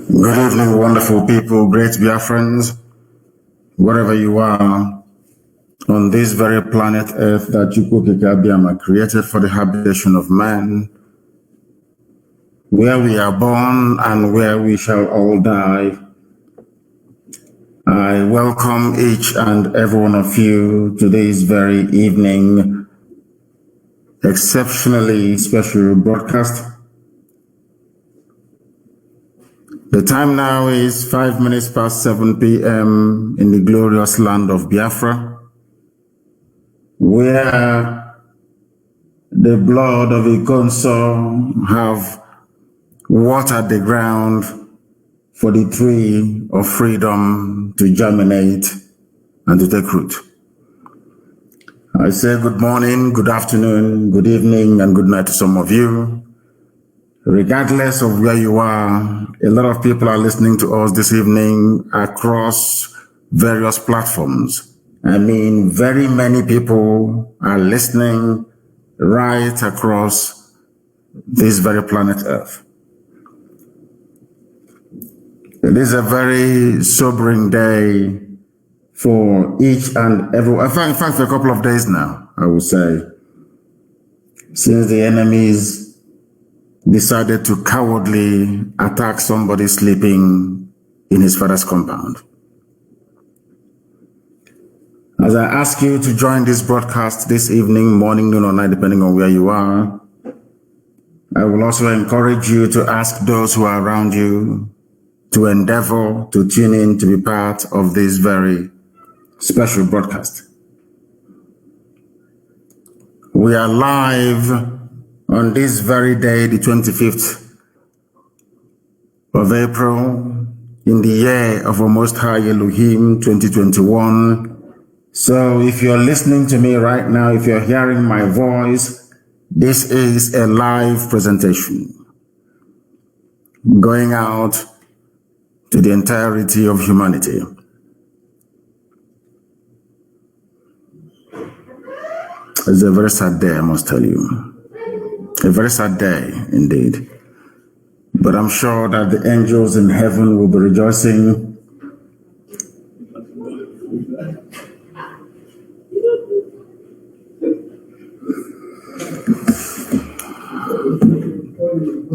Good evening, wonderful people, great Biafrans, wherever you are on this very planet Earth that Chukwukike created for the habitation of man, where we are born and where we shall all die. I welcome each and every one of you to this very evening, exceptionally special broadcast. The time now is 5 minutes past 7 p.m. in the glorious land of Biafra, where the blood of a consul have watered the ground for the tree of freedom to germinate and to take root. I say good morning, good afternoon, good evening, and good night to some of you. Regardless of where you are, a lot of people are listening to us this evening across various platforms. I mean, very many people are listening right across this very planet Earth. It is a very sobering day for each and every, in fact, for a couple of days now, I would say, since the enemies decided to cowardly attack somebody sleeping in his father's compound. As I ask you to join this broadcast this evening, morning, noon, or night, depending on where you are, I will also encourage you to ask those who are around you to endeavor to tune in to be part of this very special broadcast. We are live on this very day, the 25th of April, in the year of our Most High Elohim 2021. So if you're listening to me right now, if you're hearing my voice, this is a live presentation going out to the entirety of humanity. It's a very sad day, I must tell you. A very sad day indeed. But I'm sure that the angels in heaven will be rejoicing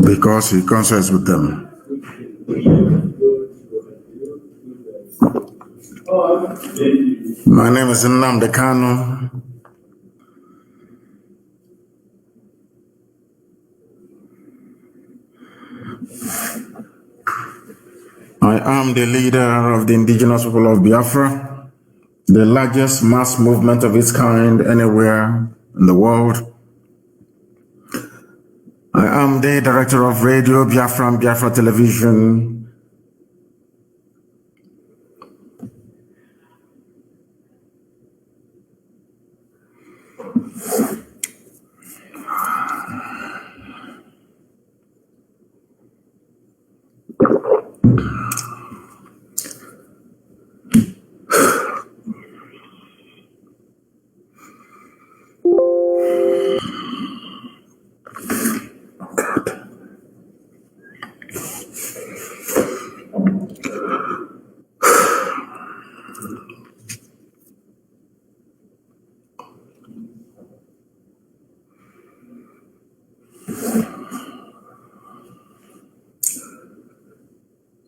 because he consults with them. My name is Nnamdi Kanu. I am the leader of the indigenous people of Biafra, the largest mass movement of its kind anywhere in the world. I am the director of radio Biafran, Biafra television.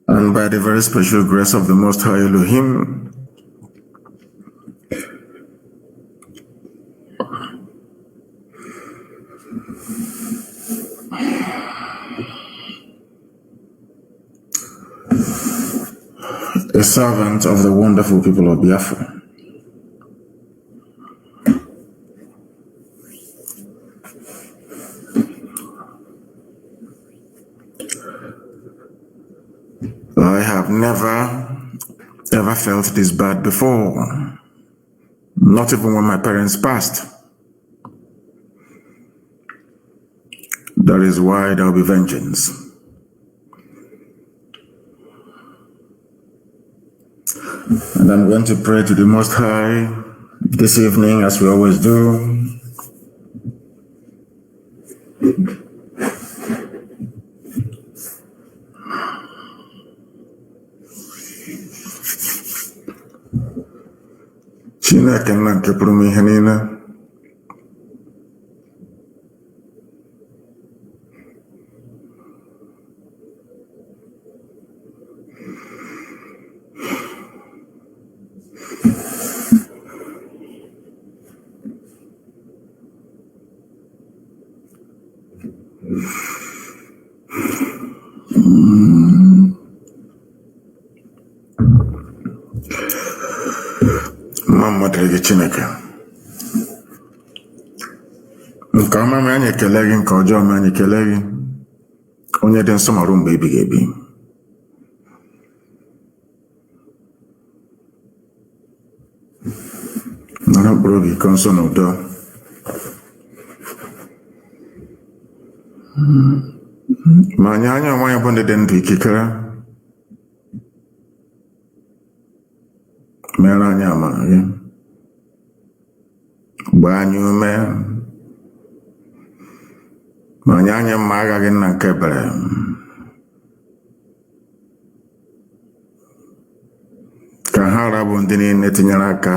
And by the very special grace of the Most High Elohim, a servant of the wonderful people of Biafra. I have never, ever felt this bad before, not even when my parents passed. That is why there will be vengeance. And I'm going to pray to the Most High this evening, as we always do. Chineke nna nke pụrụ m ihe niile. Mama dịrị Chineke. Nke ọma m anyị ekele gị, nke ọjọọ m anyị ekele gị. Onye dị nsọ ma ruo mgbe ebighị ebi. Nara mkpụrụ obi iko nsọ na udo. Ma anyị onwe anyị bụ ndị dị ndụ ikikere. Mere anyị amara gị. Gbaa anyị ume. Ma anyị mma aghaghị nna nke ebere. Ka ha rabụ ndị niile tinyere aka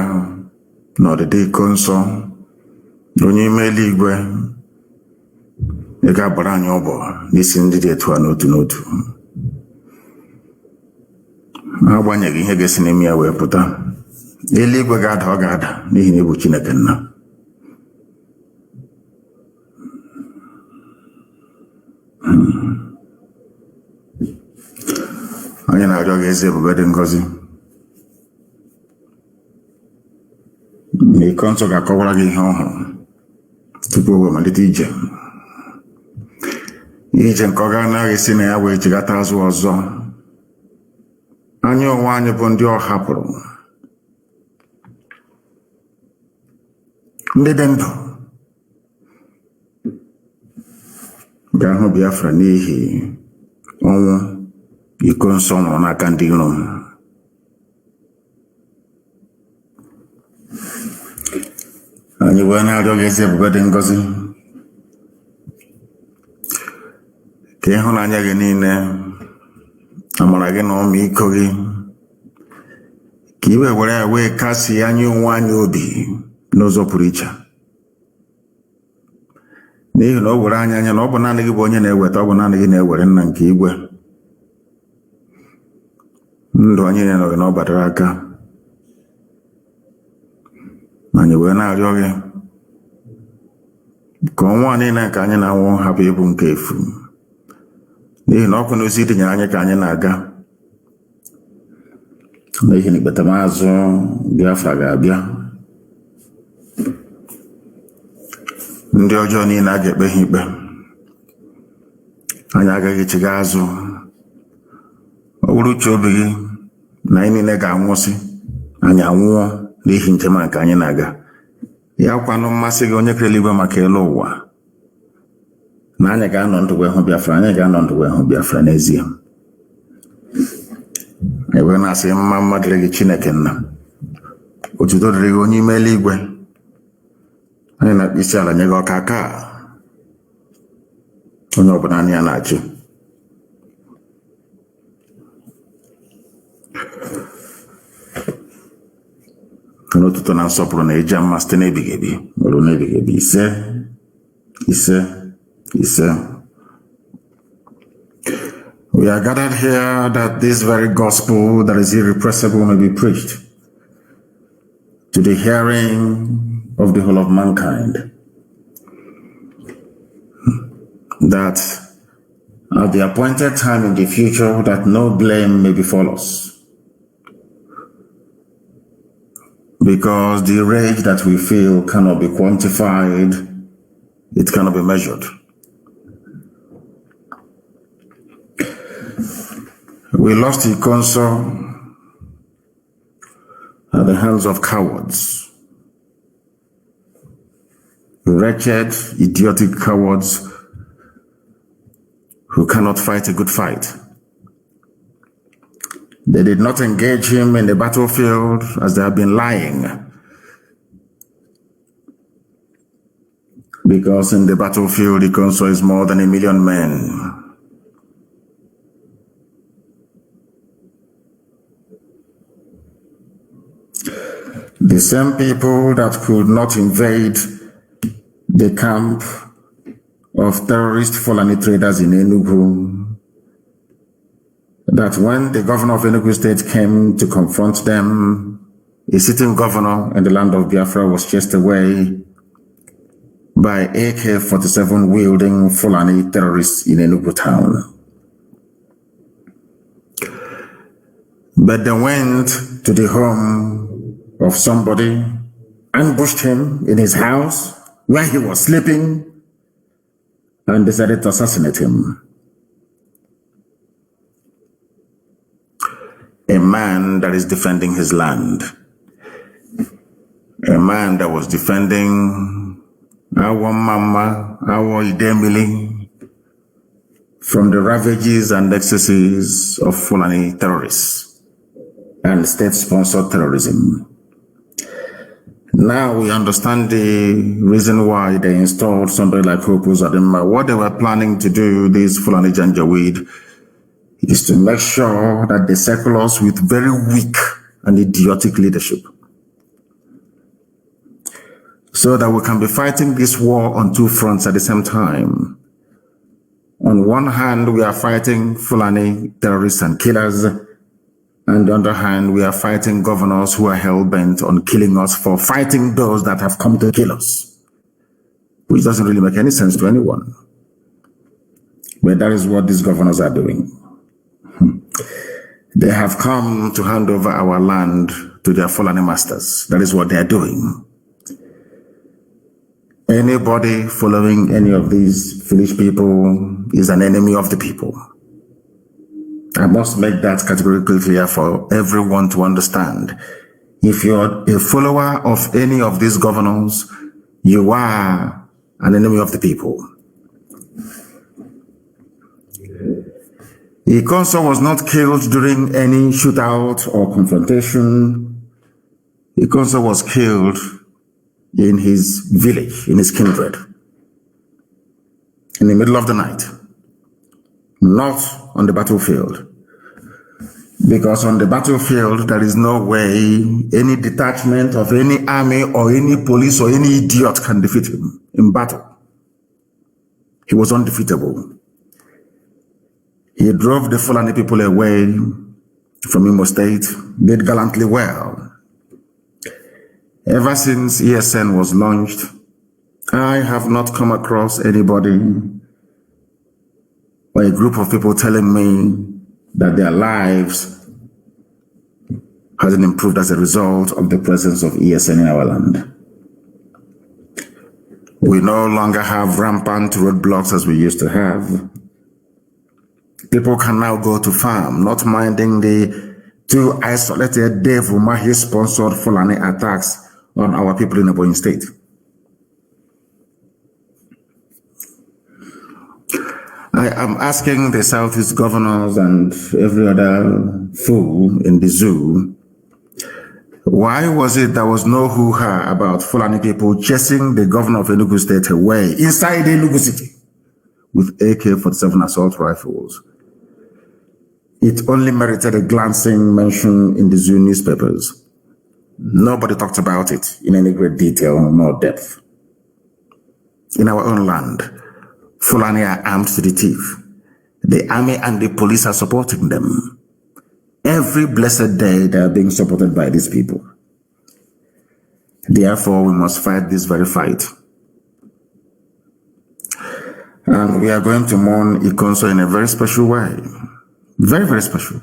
n'ọdịdị iko nsọ onye ime eluigwe, ị ga-agbara anyị ọbọ n'isi ndị dị etu a n'otu n'otu. Agbanyeghị ihe ga-esi n'ime ya wee pụta, eluigwe ga-ada, ọ ga-ada n'ihi na ị bụ Chineke nna. Anyị na-arịọ gị eze ebube dị ngọzi. Na iko nsọ ga-akọwara gị ihe ọhụrụ tupu o wee malite ije nke ọ ga-anaghị esi na ya wee chigata azụ ọzọ. Anyị onwe anyị bụ ndị ọ hapụrụ, ndị dị ndụ ga-ahụ Biafra n'ihi ọnwụ iko nsọ nọ n'aka ndị iro. Anyị wee na-arịọ gị ezi ebube dị ngọzi ka ịhụnanya gị niile, amara gị na ọmịiko gị, ka iwe were ya wee kasị anyị onwe anyị obi n'ụzọ pụrụ iche. N'ihi na o were anyị anya na ọ bụ naanị gị bụ onye na-eweta, ọ bụ naanị gị na-ewere nna nke igwe. Ndụ anyị na-enọghị na ọ gbadara aka. Anyị wee na-arịọ gị ka ọnwa niile nke anyị na-anwụ hapụ ịbụ nke efu, n'ihi na ọkụ na ozi dịnyere anyị ka anyị na-aga. N'ihi na ikpetamazụ Biafra ga-abịa. Ndị ọjọọ niile a ga-ekpe ha ikpe. Anyị agaghị echigha azụ. Ọ bụrụ uche obi gị na anyị niile ga-anwụsị, anyị anwụọ n'ihi njem a nke anyị na-aga. Ya kwanụ mmasị gị onye kere eluigwe maka elu ụwa, na anyị ga-anọ ndụ wee hụ Biafra. Anyị ga-anọ ndụ wee hụ Biafra n'ezie. Ebe na-asị mma dịrị gị Chineke nna, otuto dịrị gị onye ime eluigwe. Anyị na-akpụ isi ala nye gị ọka aka onye ọbụla anyị ya na-achị. N'otuto na nsọpụrụ na ịja mma site n'ebighị ebi ruo n'ebighị ebi. Ise ise ise. We are gathered here that this very gospel that is irrepressible may be preached to the hearing of the whole of mankind, that at the appointed time in the future that no blame may befall us, because the rage that we feel cannot be quantified, it cannot be measured. We lost the council at the hands of cowards, wretched, idiotic cowards who cannot fight a good fight. They did not engage him in the battlefield as they have been lying, because in the battlefield the council is more than 1 million men. The same people that could not invade the camp of terrorist Fulani traders in Enugu, that when the governor of Enugu State came to confront them, a sitting governor in the land of Biafra was chased away by AK-47 wielding Fulani terrorists in Enugu town. But they went to the home of somebody, ambushed him in his house where he was sleeping, and decided to assassinate him. A man that is defending his land. A man that was defending our mama, our idemili, from the ravages and excesses of Fulani terrorists and state-sponsored terrorism. Now we understand the reason why they installed somebody like Hope Uzodimma. What they were planning to do, this Fulani Janjaweed, is to make sure that they circle us with very weak and idiotic leadership, so that we can be fighting this war on two fronts at the same time. On one hand, we are fighting Fulani terrorists and killers. On the other hand, we are fighting governors who are hell-bent on killing us for fighting those that have come to kill us, which doesn't really make any sense to anyone. But that is what these governors are doing. They have come to hand over our land to their Fulani masters. That is what they are doing. Anybody following any of these foolish people is an enemy of the people. I must make that categorically clear for everyone to understand. If you're a follower of any of these governors, you are an enemy of the people. Ikonso was not killed during any shootout or confrontation. Ikonso was killed in his village, in his kindred, in the middle of the night, not on the battlefield. Because on the battlefield, there is no way any detachment of any army or any police or any idiot can defeat him in battle. He was undefeatable. He drove the Fulani people away from Imo State, did gallantly well. Ever since ESN was launched, I have not come across anybody or a group of people telling me that their lives hasn't improved as a result of the presence of ESN in our land. We no longer have rampant roadblocks as we used to have. People can now go to farm, not minding the two isolated Devil Mahi-sponsored Fulani attacks on our people in Ebonyi State. I am asking the Southeast governors and every other fool in the zoo, why was it there was no hoo-ha about Fulani people chasing the governor of Enugu State away inside Enugu City with AK-47 assault rifles? It only merited a glancing mention in the zoo newspapers. Nobody talked about it in any great detail nor depth. In our own land, Fulani are armed to the teeth. The army and the police are supporting them. Every blessed day they are being supported by these people. Therefore, we must fight this very fight. And we are going to mourn Ikonso in a very special way. Very, very special.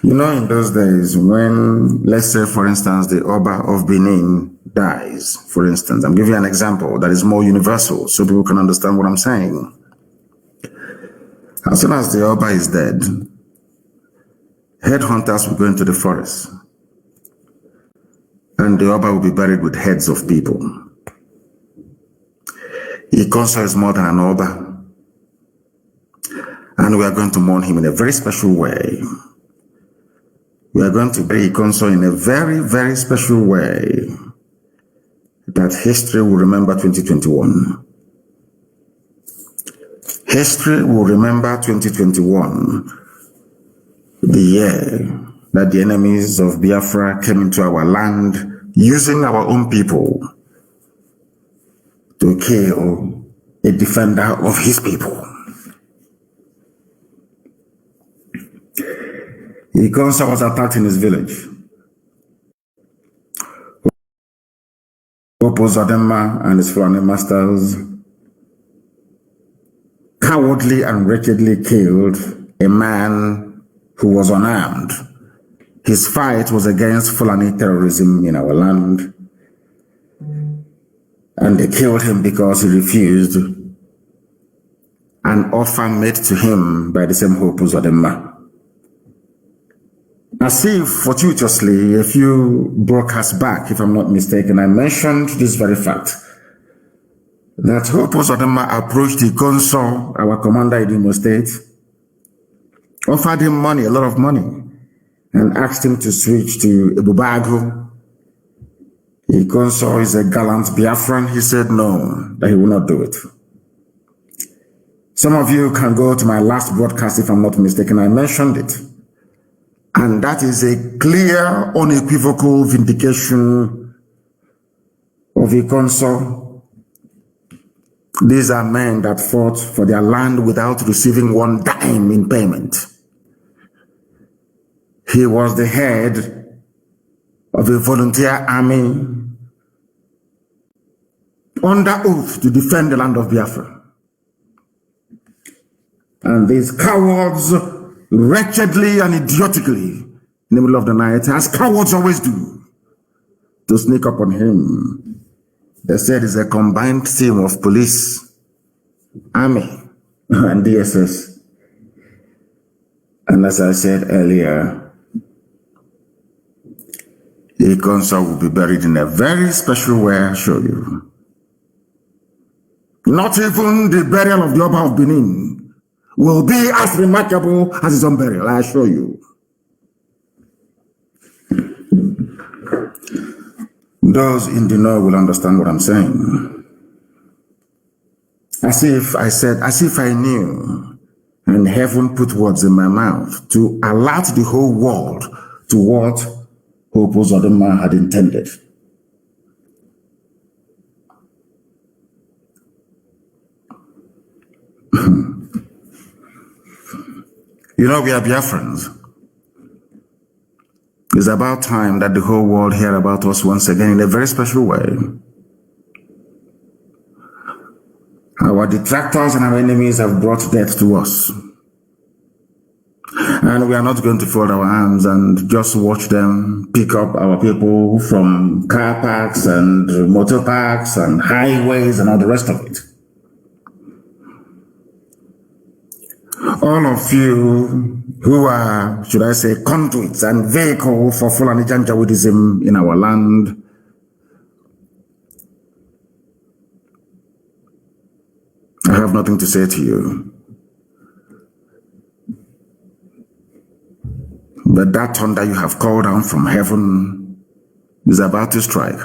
You know, in those days when, let's say, for instance, the Oba of Benin dies, for instance, I'm giving you an example that is more universal so people can understand what I'm saying. As soon as the Oba is dead, headhunters will go into the forest and the Oba will be buried with heads of people. Ikonso is more than an Oba. And we are going to mourn him in a very special way. We are going to bury Ikonso in a very, very special way that history will remember 2021. History will remember 2021, the year that the enemies of Biafra came into our land using our own people to kill a defender of his people. Ikonsa was attacked in his village. Opozadema and his Fulani masters cowardly and wretchedly killed a man who was unarmed. His fight was against Fulani terrorism in our land. And they killed him because he refused an offer made to him by the same Opozadema. As if fortuitously, a few broadcasts back, if I'm not mistaken, I mentioned this very fact, that Opozadema approached the consul, our commander in Imo State, offered him money, a lot of money, and asked him to switch to Ebubago. The consul is a gallant Biafran. He said no, that he will not do it. Some of you can go to my last broadcast, if I'm not mistaken, I mentioned it. And that is a clear, unequivocal vindication of a consul. These are men that fought for their land without receiving one dime in payment. He was the head of a volunteer army under oath to defend the land of Biafra. And these cowards wretchedly and idiotically in the middle of the night, as cowards always do, to sneak up on him. They said it's a combined team of police, army, and DSS. And as I said earlier, the consul will be buried in a very special way, I'll show you. Not even the burial of the Oba of Benin will be as remarkable as his own burial, I assure you. Those in the know will understand what I'm saying. As if I knew, and heaven put words in my mouth to alert the whole world to what Opozadema had intended. You know, we are Biafrans. It's about time that the whole world hear about us once again in a very special way. Our detractors and our enemies have brought death to us. And we are not going to fold our arms and just watch them pick up our people from car parks and motor parks and highways and all the rest of it. All of you who are, should I say, conduits and vehicle for Fulani Janjaweedism in our land, I have nothing to say to you. But that thunder you have called down from heaven is about to strike.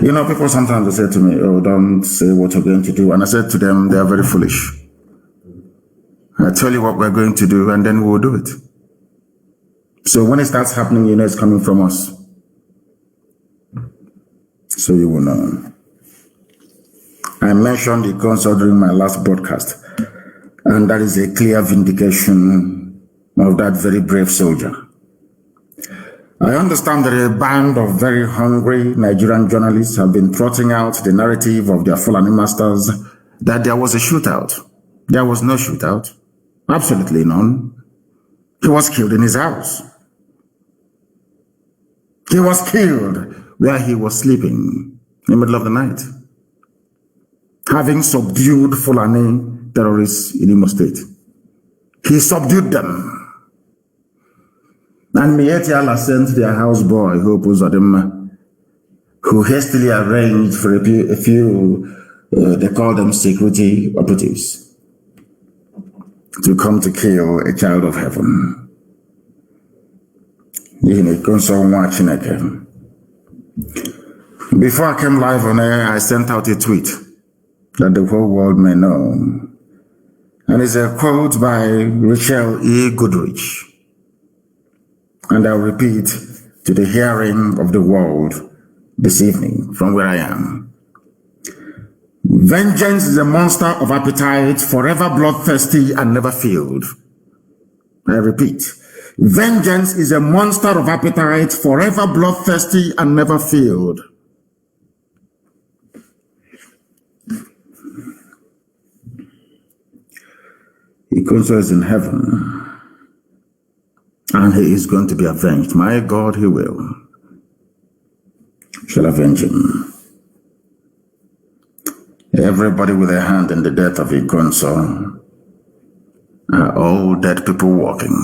You know, people sometimes they say to me, oh, don't say what you're going to do. And I said to them, they are very foolish. I tell you what we're going to do, and then we'll do it. So when it starts happening, you know it's coming from us. So you will know. I mentioned the consul during my last broadcast, and that is a clear vindication of that very brave soldier. I understand that a band of very hungry Nigerian journalists have been trotting out the narrative of their Fulani masters that there was a shootout. There was no shootout. Absolutely none. He was killed in his house. He was killed where he was sleeping in the middle of the night, having subdued Fulani terrorists in Imo State. He subdued them. And Mieti Allah sent their houseboy, Opozadema, who hastily arranged for a few they call them security operatives, to come to kill a child of heaven. Before I came live on air, I sent out a tweet that the whole world may know. And it's a quote by Rachel E. Goodrich. And I'll repeat to the hearing of the world this evening from where I am. Vengeance is a monster of appetite, forever bloodthirsty and never filled. I repeat, vengeance is a monster of appetite, forever bloodthirsty and never filled. I.P.O.B is in heaven, and he is going to be avenged. My God, he will. Shall avenge him. Everybody with a hand in the death of I.P.O.B are all dead people walking.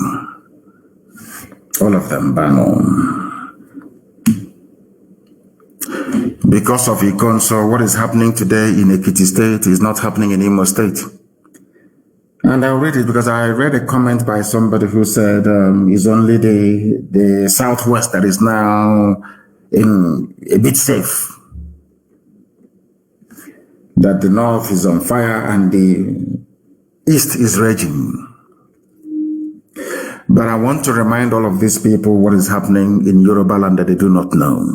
All of them bang on. Because of I.P.O.B, what is happening today in Ekiti State is not happening in Imo State. And I'll read it because I read a comment by somebody who said it's only the Southwest that is now in a bit safe. That the North is on fire and the East is raging. But I want to remind all of these people what is happening in Yoruba land that they do not know.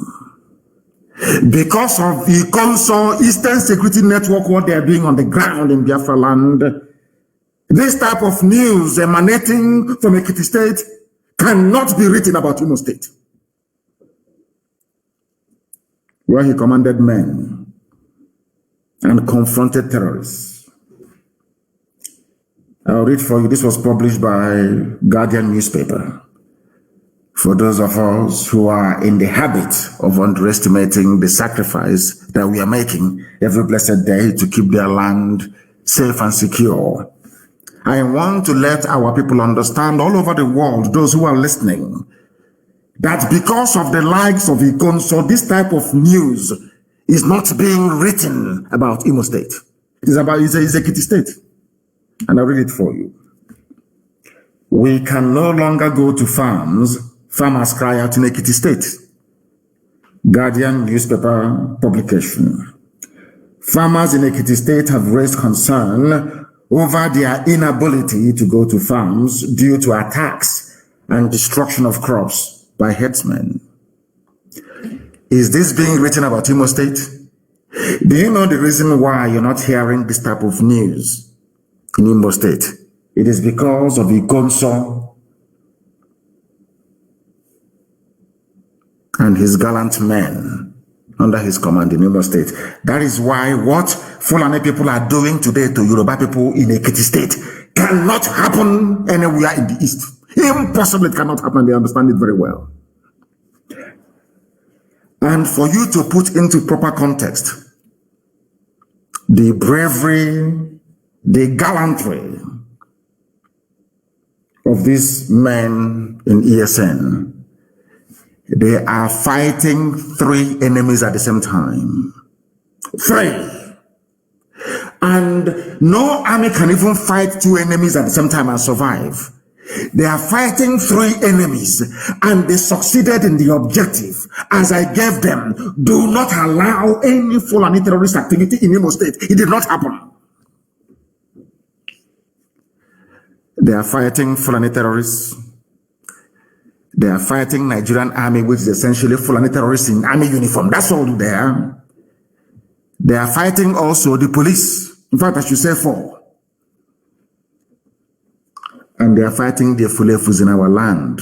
Because of the I.P.O.B Eastern Security Network, what they are doing on the ground in Biafra land, this type of news emanating from Ekiti State cannot be written about Imo State, where he commanded men and confronted terrorists. I'll read for you. This was published by Guardian newspaper. For those of us who are in the habit of underestimating the sacrifice that we are making every blessed day to keep their land safe and secure, I want to let our people understand all over the world, those who are listening, that because of the likes of I.P.O.B, this type of news is not being written about Imo State. It is about Ekiti State. And I'll read it for you. We can no longer go to farms. Farmers cry out in Ekiti State. Guardian newspaper publication. Farmers in Ekiti State have raised concern over their inability to go to farms due to attacks and destruction of crops by herdsmen. Is this being written about Imo State? Do you know the reason why you're not hearing this type of news in Imo State? It is because of I.P.O.B and his gallant men under his command in Imo State. That is why what Fulani people are doing today to Yoruba people in Ekiti State cannot happen anywhere in the East. Impossible, it cannot happen. They understand it very well. And for you to put into proper context the bravery, the gallantry of these men in ESN, they are fighting 3 enemies at the same time. 3. And no army can even fight 2 enemies at the same time and survive. They are fighting 3 enemies and they succeeded in the objective. As I gave them, do not allow any Fulani terrorist activity in Imo State. It did not happen. They are fighting Fulani terrorists. They are fighting Nigerian army, which is essentially Fulani terrorists in army uniform. That's all they are. They are fighting also the police. In fact, I should say 4. And they are fighting the Fulefus in our land.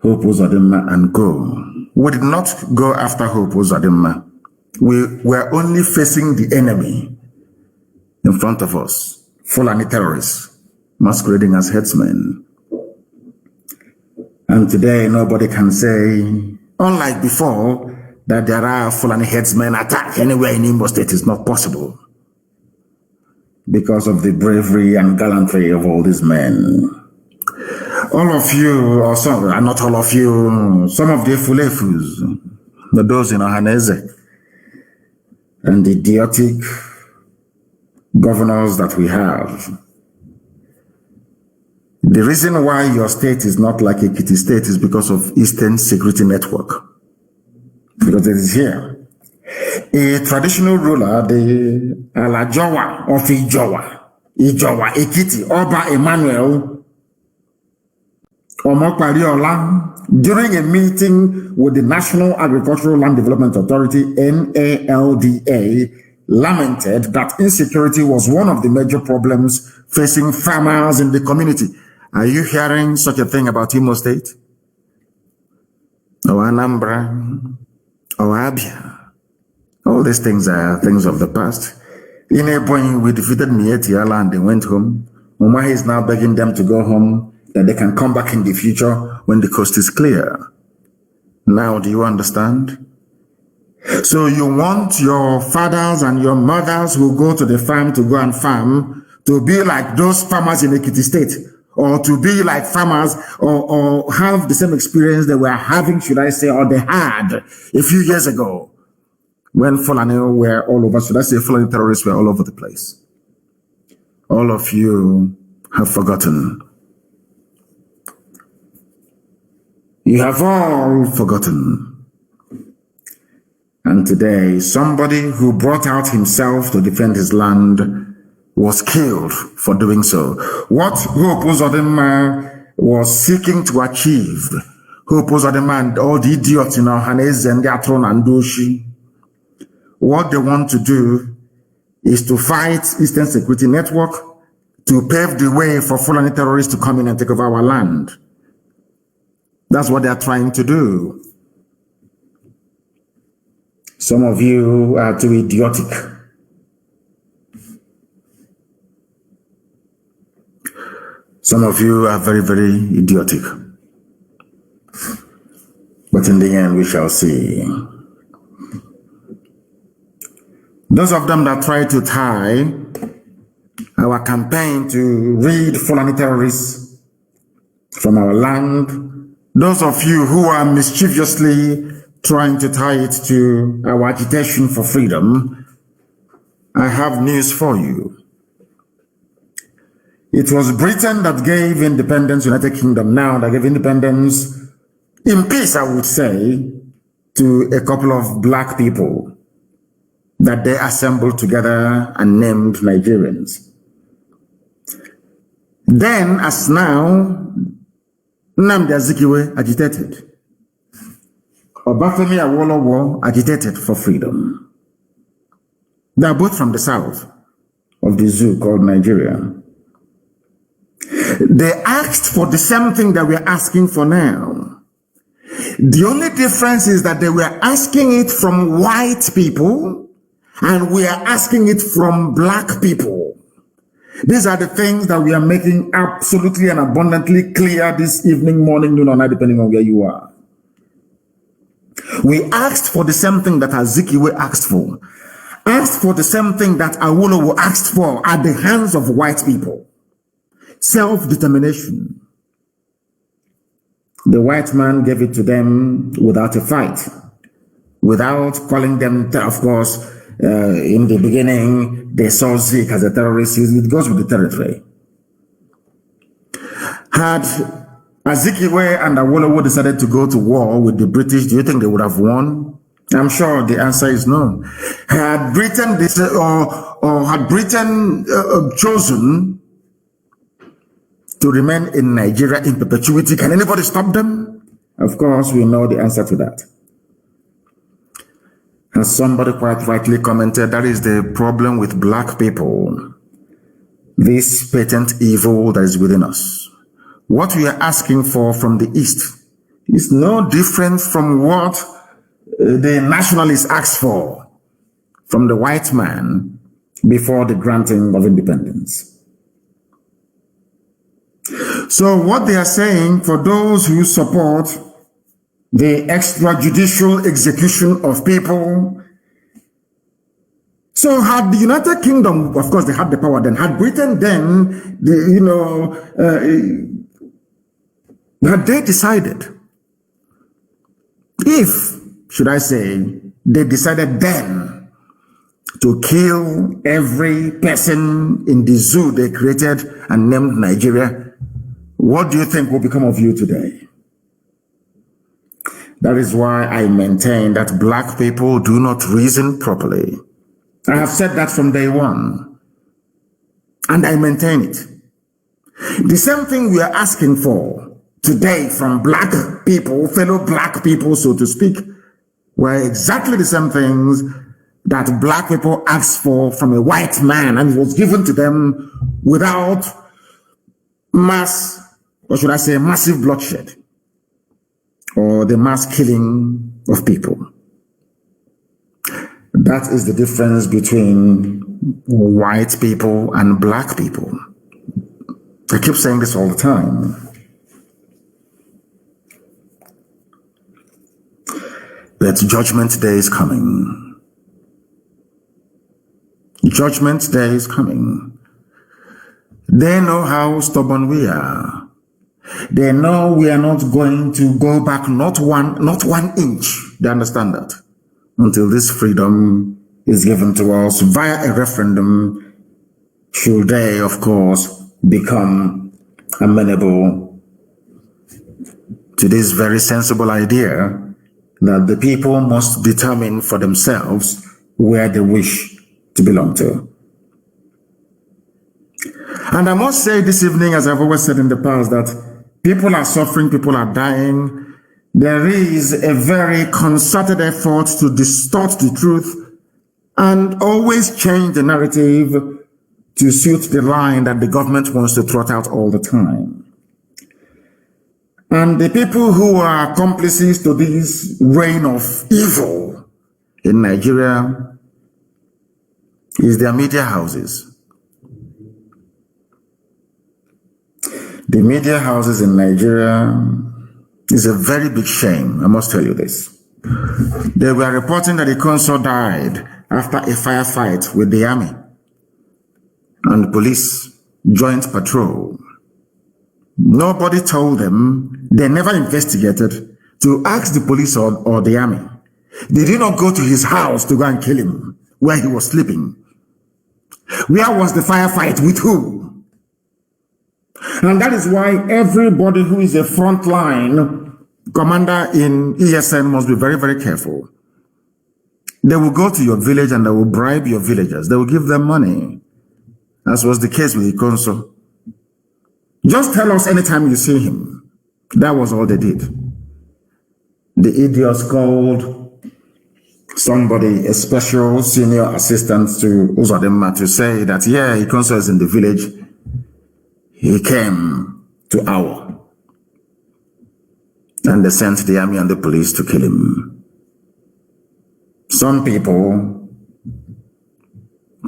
Hope Uzodinma and go. We did not go after Hope Uzodinma. We were only facing the enemy in front of us. Fulani terrorists masquerading as headsmen. And today, nobody can say, unlike before, that there are Fulani headsmen attack anywhere in Imo State. Is not possible. Because of the bravery and gallantry of all these men. All of you, or some, not all of you, some of the Fulefus, those in Ohaneze, and the idiotic governors that we have. The reason why your state is not like Ekiti State is because of Eastern Security Network. Because it is here. A traditional ruler, the Alajowa of Ijowa, Ekiti, Oba Emmanuel Omokwariola, during a meeting with the National Agricultural Land Development Authority, NALDA, lamented that insecurity was one of the major problems facing farmers in the community. Are you hearing such a thing about Imo State? Or Anambra? Or Abia? All these things are things of the past. In a point, we defeated Mietiala and they went home. Umahi is now begging them to go home, that they can come back in the future when the coast is clear. Now, do you understand? So you want your fathers and your mothers who go to the farm to go and farm to be like those farmers in Ekiti State, or to be like farmers or have the same experience they were having, should I say, or they had a few years ago when Fulani were all over, should I say Fulani terrorists were all over the place. All of you have forgotten. You have all forgotten. And today, somebody who brought out himself to defend his land was killed for doing so. What Hope Uzodinma was seeking to achieve, Hope Uzodinma and all the idiots in Ohanese and Atron and Doshi, what they want to do is to fight Eastern Security Network to pave the way for Fulani terrorists to come in and take over our land. That's what they're trying to do. Some of you are too idiotic. Some of you are very, very idiotic. But in the end, we shall see. Those of them that try to tie our campaign to rid Fulani terrorists from our land, those of you who are mischievously trying to tie it to our agitation for freedom, I have news for you. It was Britain that gave independence, United Kingdom now, that gave independence in peace, I would say, to a couple of black people that they assembled together and named Nigerians. Then, as now, Nnamdi Azikiwe agitated. Obafemi Awolowo agitated for freedom. They are both from the south of the zoo called Nigeria. They asked for the same thing that we're asking for now. The only difference is that they were asking it from white people and we are asking it from black people. These are the things that we are making absolutely and abundantly clear this evening, morning, noon, or night, depending on where you are. We asked for the same thing that Azikiwe asked for the same thing that Awolowo asked for at the hands of white people. Self-determination. The white man gave it to them without a fight, without calling them, of course, in the beginning, they saw Zik as a terrorist. It goes with the territory. Had Azikiwe and Awolowo decided to go to war with the British, do you think they would have won? I'm sure the answer is no. Had Britain chosen to remain in Nigeria in perpetuity, can anybody stop them? Of course, we know the answer to that. As somebody quite rightly commented, that is the problem with black people. This patent evil that is within us. What we are asking for from the East is no different from what the nationalists asked for from the white man before the granting of independence. So what they are saying, for those who support the extrajudicial execution of people, so had the United Kingdom, of course they had the power then, had Britain then, had they decided, if, should I say, they decided then to kill every person in the zoo they created and named Nigeria, what do you think will become of you today? That is why I maintain that black people do not reason properly. I have said that from day one, and I maintain it. The same thing we are asking for today from black people, fellow black people, so to speak, were exactly the same things that black people asked for from a white man, and it was given to them without mass, or should I say massive bloodshed, or the mass killing of people. That is the difference between white people and black people. I keep saying this all the time. That Judgment Day is coming. Judgment Day is coming. They know how stubborn we are. They know we are not going to go back not one inch. They understand that. Until this freedom is given to us via a referendum, should they, of course, become amenable to this very sensible idea that the people must determine for themselves where they wish to belong to. And I must say this evening, as I've always said in the past, that people are suffering, people are dying. There is a very concerted effort to distort the truth and always change the narrative to suit the line that the government wants to trot out all the time. And the people who are accomplices to this reign of evil in Nigeria is their media houses. The media houses in Nigeria is a very big shame, I must tell you this. They were reporting that the consul died after a firefight with the army and police joint patrol. Nobody told them, they never investigated to ask the police or the army. They did not go to his house to go and kill him where he was sleeping. Where was the firefight? With who? And that is why everybody who is a frontline commander in ESN must be very, very careful. They will go to your village and they will bribe your villagers. They will give them money, as was the case with the consul. Just tell us anytime you see him. That was all they did. The idiots called somebody, a special senior assistant to Uzodinma, to say that, yeah, the consul is in the village. He came to Awa. And they sent the army and the police to kill him. Some people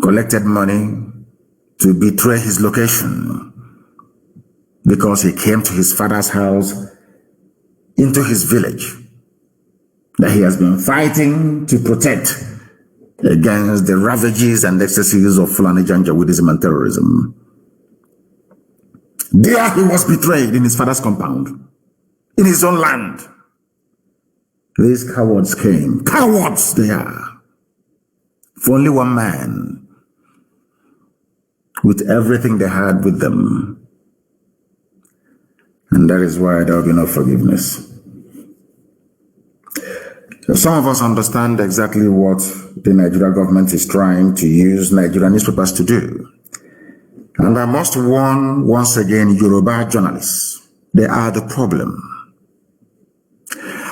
collected money to betray his location, because he came to his father's house, into his village, that he has been fighting to protect against the ravages and excesses of Fulani Janjaweedism and terrorism. There he was betrayed in his father's compound, in his own land. These cowards came. Cowards they are. For only one man, with everything they had with them. And that is why there will be no forgiveness. Some of us understand exactly what the Nigerian government is trying to use Nigerian newspapers to do. And I must warn once again Yoruba journalists. They are the problem.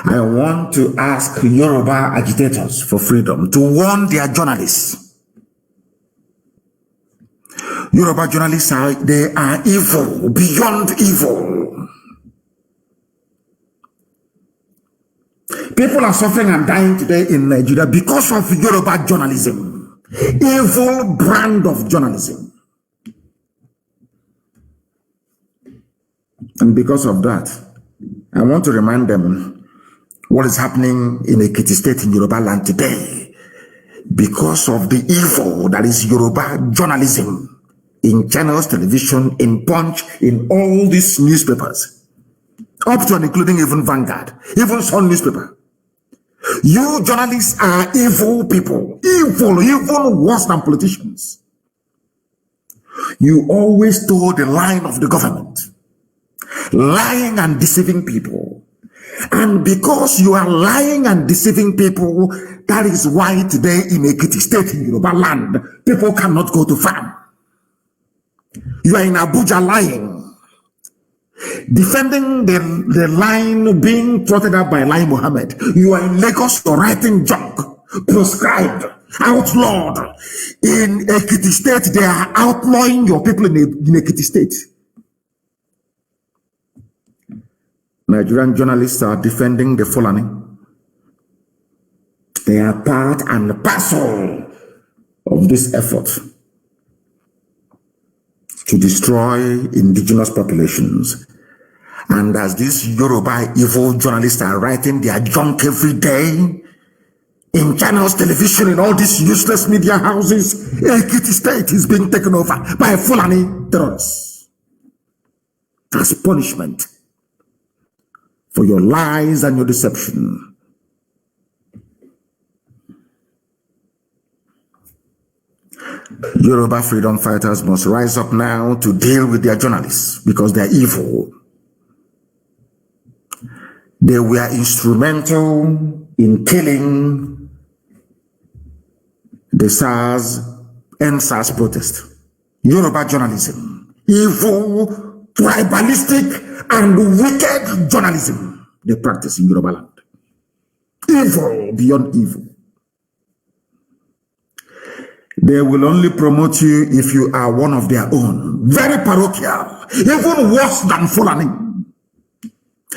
I want to ask Yoruba agitators for freedom to warn their journalists. Yoruba journalists they are evil, beyond evil. People are suffering and dying today in Nigeria because of Yoruba journalism. Evil brand of journalism. And because of that, I want to remind them what is happening in Ekiti State in Yoruba land today. Because of the evil that is Yoruba journalism in channels, television, in Punch, in all these newspapers, up to and including even Vanguard, even Sun newspaper. You journalists are evil people, evil worse than politicians. You always toe the line of the government, lying and deceiving people. And because you are lying and deceiving people, that is why today in Ekiti State in Yoruba land, people cannot go to farm. You are in Abuja lying. defending the line being trotted out by Lai Mohammed. You are in Lagos, you're writing junk, proscribed, outlawed. In Ekiti State, they are outlawing your people in Ekiti State. Nigerian journalists are defending the Fulani. They are part and parcel of this effort to destroy indigenous populations. And as these Yoruba evil journalists are writing their junk every day in channels, television, in all these useless media houses, Ekiti State is being taken over by Fulani terrorists as punishment for your lies and your deception. Yoruba freedom fighters must rise up now to deal with their journalists because they are evil. They were instrumental in killing the SARS protest. Yoruba journalism, evil, tribalistic, and wicked journalism they practice in Yoruba land. Evil beyond evil. They will only promote you if you are one of their own. Very parochial. Even worse than Fulani.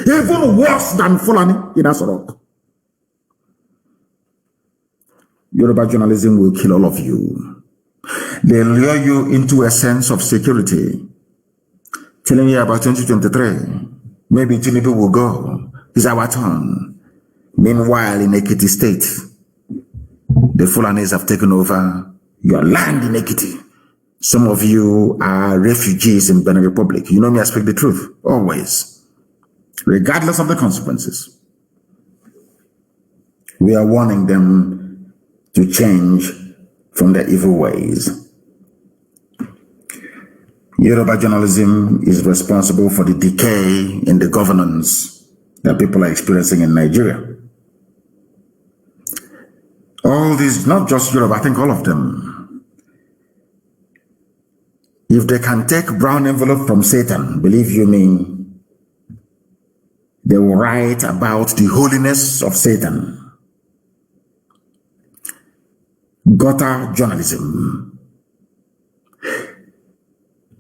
Even worse than Fulani in Asorok. Yoruba journalism will kill all of you. They lure you into a sense of security, telling you about 2023. Maybe Tinubu will go. It's our turn. Meanwhile, in Ekiti State, the Fulanis have taken over your land in Ekiti. Some of you are refugees in Benin Republic. You know me, I speak the truth, always, regardless of the consequences. We are warning them to change from their evil ways. Yoruba journalism is responsible for the decay in the governance that people are experiencing in Nigeria. All these, not just Yoruba, I think all of them. If they can take brown envelope from Satan, believe you me, they will write about the holiness of Satan. Gutter journalism.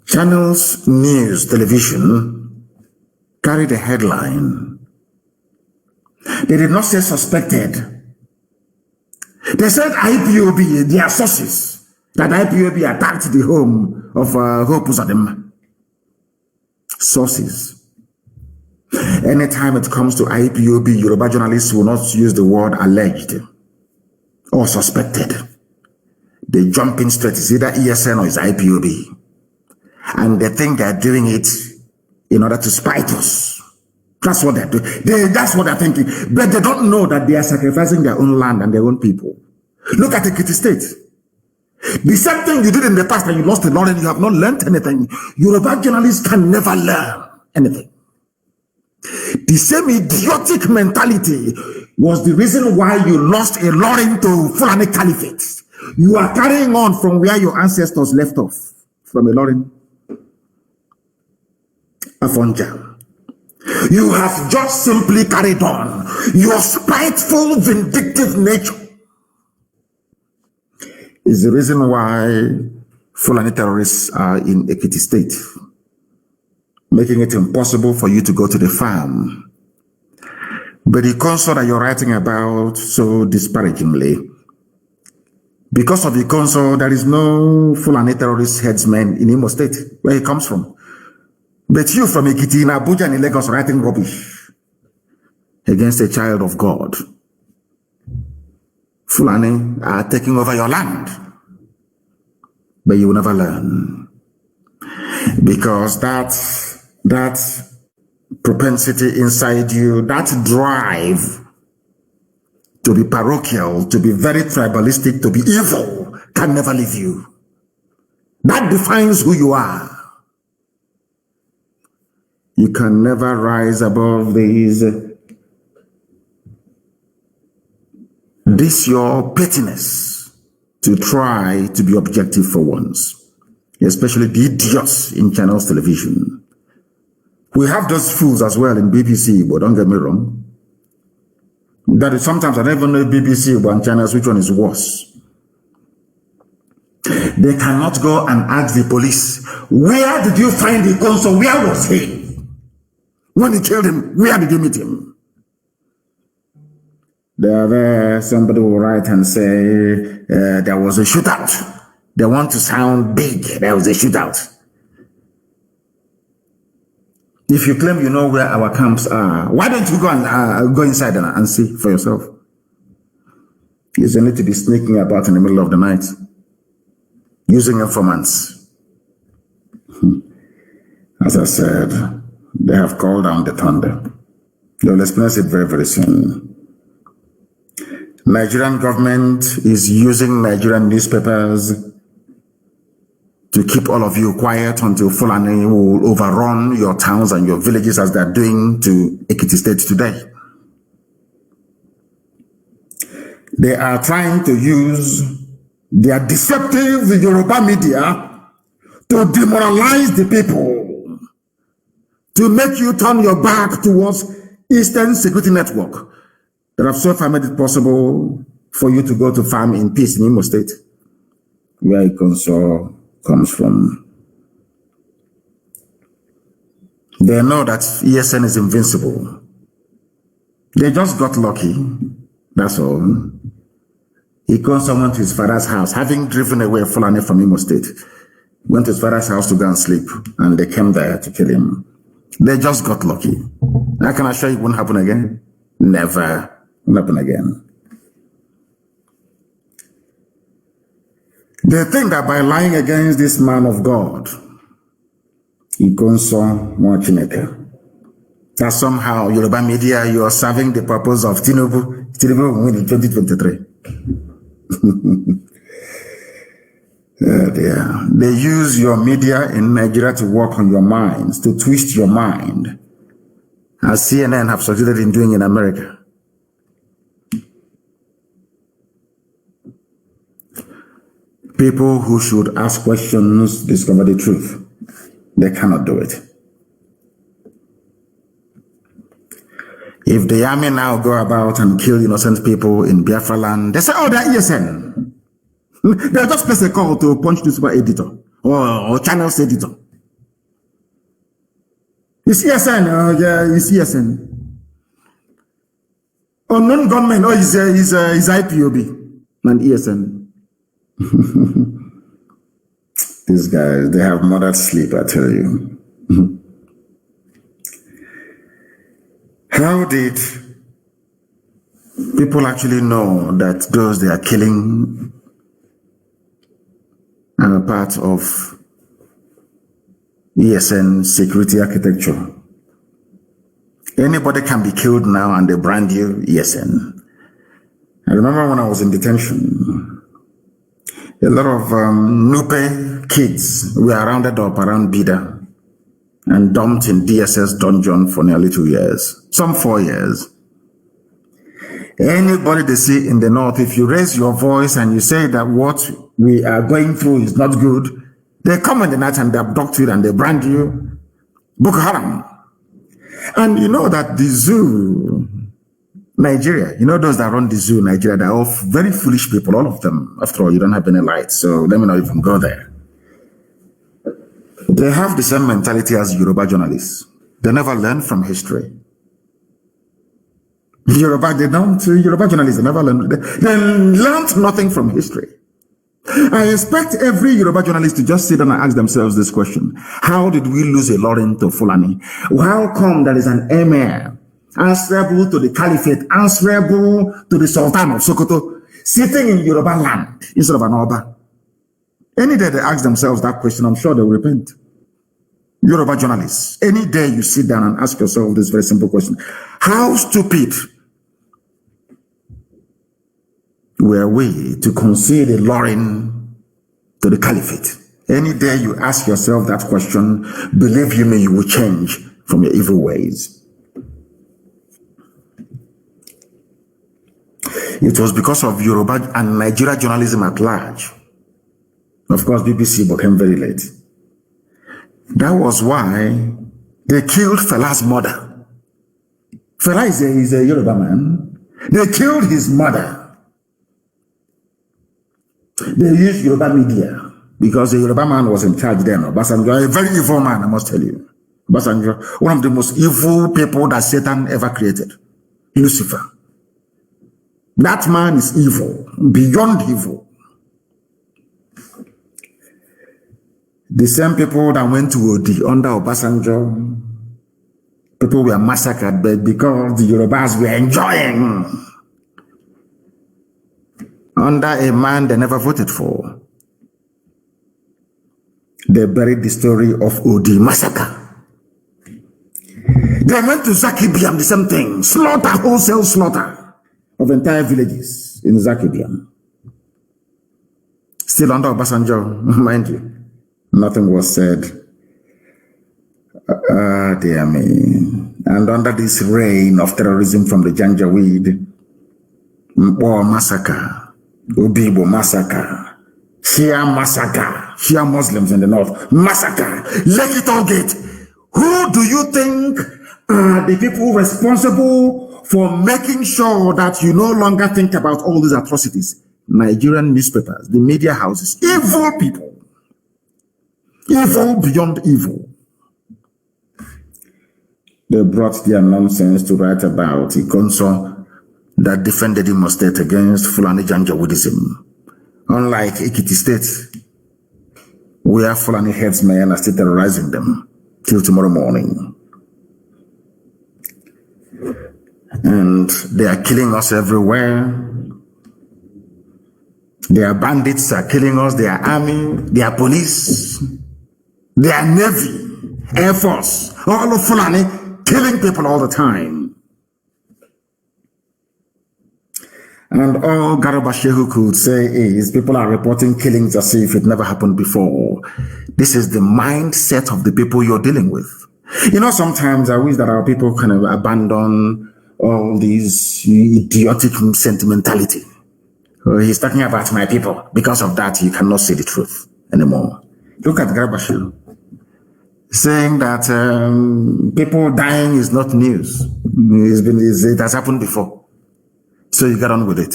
Channels, news, television carry the headline. They did not say suspected. They said I.P.O.B, their sources, that I.P.O.B attacked the home of Hope Uzadimma. Sources. Anytime it comes to I.P.O.B, Yoruba journalists will not use the word alleged or suspected. They jump in straight. It's either ESN or it's I.P.O.B. And they think they're doing it in order to spite us. That's what they're doing. That's what they're thinking. But they don't know that they are sacrificing their own land and their own people. Look at Ekiti State. The same thing you did in the past and you lost the knowledge, you have not learned anything. Yoruba journalists can never learn anything. The same idiotic mentality was the reason why you lost a Lorin to Fulani Caliphate. You are carrying on from where your ancestors left off, from a Lorin. Afonja. You have just simply carried on your spiteful, vindictive nature. Is the reason why Fulani terrorists are in Ekiti State, making it impossible for you to go to the farm. But the console that you're writing about so disparagingly, because of the console, there is no Fulani terrorist headsman in Imo State, where he comes from. But you from Ekiti in Abuja and in Lagos writing rubbish against a child of God. Fulani are taking over your land. But you will never learn. Because that propensity inside you, that drive to be parochial, to be very tribalistic, to be evil, can never leave you. That defines who you are. You can never rise above this your pettiness to try to be objective for once, especially the idiots in channels television. We have those fools as well in BBC, but don't get me wrong. That is sometimes I don't even know BBC one channels which one is worse. They cannot go and ask the police, where did you find the consul? Where was he? When he killed him, where did you meet him? There, somebody will write and say, there was a shootout. They want to sound big. There was a shootout. If you claim you know where our camps are, why don't you go and go inside and see for yourself? You need to be sneaking about in the middle of the night, using informants. As I said, they have called down the thunder. They will experience it very, very soon. Nigerian government is using Nigerian newspapers to keep all of you quiet until Fulani will overrun your towns and your villages as they're doing to Ekiti State today. They are trying to use their deceptive Yoruba media to demoralize the people, to make you turn your back towards Eastern Security Network that have so far made it possible for you to go to farm in peace in Imo State, where Ikonso comes from. They know that ESN is invincible. They just got lucky, that's all. Ikonso went to his father's house, having driven away Fulani from Imo State, went to his father's house to go and sleep, and they came there to kill him. They just got lucky. I can assure you it won't happen again. Never will happen again. They think that by lying against this man of God, Ikonso Mwachineke, that somehow Yoruba media, you are serving the purpose of Tinubu will win in 2023. They use your media in Nigeria to work on your minds, to twist your mind, as CNN have succeeded in doing in America. People who should ask questions discover the truth. They cannot do it. If the army now go about and kill innocent people in Biafra land, they say, oh, they're ESN. They'll just place a call to punch newspaper editor or channels editor. It's ESN, yeah, it's ESN. Unknown gunmen, oh, it's I.P.O.B. and ESN. These guys, they have murdered sleep, I tell you. How did people actually know that those they are killing are part of ESN security architecture? Anybody can be killed now and they brand you ESN. I remember when I was in detention, a lot of Nupe kids were rounded up around Bida and dumped in DSS dungeon for nearly 2 years, some 4 years. Anybody they see in the north, if you raise your voice and you say that what we are going through is not good, they come in the night and they abduct you and they brand you Boko Haram. And you know that the zoo, Nigeria, you know those that run the zoo, Nigeria, they're all very foolish people, all of them. After all, you don't have any light, so let me not even go there. They have the same mentality as Yoruba journalists. They never learn from history. Yoruba journalists, they never learn. They learned nothing from history. I expect every Yoruba journalist to just sit down and ask themselves this question. How did we lose a Lauren to Fulani? How come there is an emir answerable to the caliphate, answerable to the Sultan of Sokoto, sitting in Yoruba land instead of an Oba? Any day they ask themselves that question, I'm sure they will repent. Yoruba journalists, any day you sit down and ask yourself this very simple question. How stupid were we to concede a Lauren to the caliphate? Any day you ask yourself that question, believe you me, you will change from your evil ways. It was because of Yoruba and Nigeria journalism at large. Of course, BBC became very late. That was why They killed Fela's mother. Fela is a Yoruba man. They killed his mother. They used Yoruba media because the Yoruba man was in charge then. Obasanjo, a very evil man, I must tell you. Obasanjo, one of the most evil people that Satan ever created. Lucifer. That man is evil, beyond evil. The same people that went to Odi under Obasanjo, people were massacred, but because the Yorubas were enjoying under a man they never voted for, they buried the story of Odi massacre. They went to Zakibiam, the same thing, slaughter, wholesale slaughter of entire villages in Zakibiam. Still under Obasanjo, mind you, nothing was said. Dear me. And under this reign of terrorism from the Janjaweed, Mpo massacre, Ubibo massacre, Shia massacre, Shia Muslims in the north, massacre, Lekki Toll Gate. Who do you think are the people responsible for making sure that you no longer think about all these atrocities? Nigerian newspapers, the media houses, evil people. Evil beyond evil. They brought their nonsense to write about Ikonso that defended Imo State against Fulani Janjaweedism. Unlike Ekiti State, where Fulani headsmen are still terrorizing them till tomorrow morning. And they are killing us everywhere. Their bandits are killing us, their army, their police, their navy, air force, all of Fulani killing people all the time. And all Garba Shehu could say is people are reporting killings as if it never happened before. This is the mindset of the people you're dealing with. You know, sometimes I wish that our people kind of abandon all these idiotic sentimentality. He's talking about my people. Because of that, you cannot see the truth anymore. Look at Garba Shehu saying that people dying is not news. It has happened before. So you get on with it.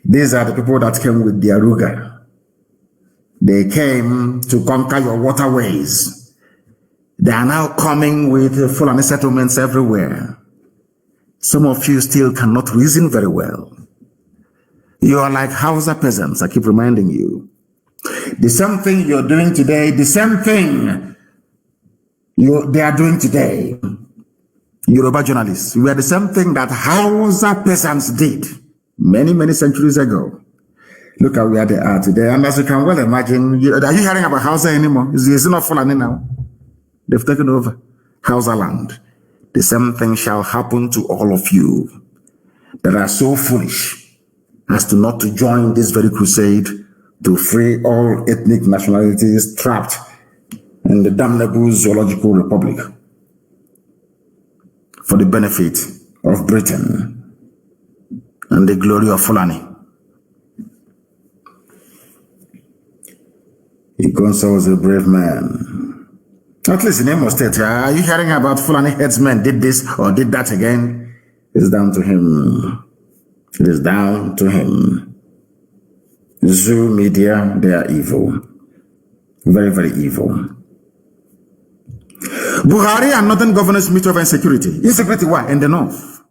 These are the people that came with the Aruga. They came to conquer your waterways. They are now coming with Fulani settlements everywhere. Some of you still cannot reason very well. You are like Hausa peasants, I keep reminding you. The same thing you're doing today, the same thing they are doing today. Yoruba journalists, we are the same thing that Hausa peasants did many, many centuries ago. Look at where they are today. And as you can well imagine, are you hearing about Hausa anymore? Is it not Fulani now? They've taken over Hausa land. The same thing shall happen to all of you that are so foolish as to not to join this very crusade to free all ethnic nationalities trapped in the damnable zoological republic for the benefit of Britain and the glory of Fulani. Ikonso was a brave man. At least in Imo State, are you hearing about Fulani headsmen did this or did that again? It's down to him. It is down to him. Zoo media, they are evil. Very, very evil. Buhari and northern governors meet over insecurity. Insecurity why? In the north.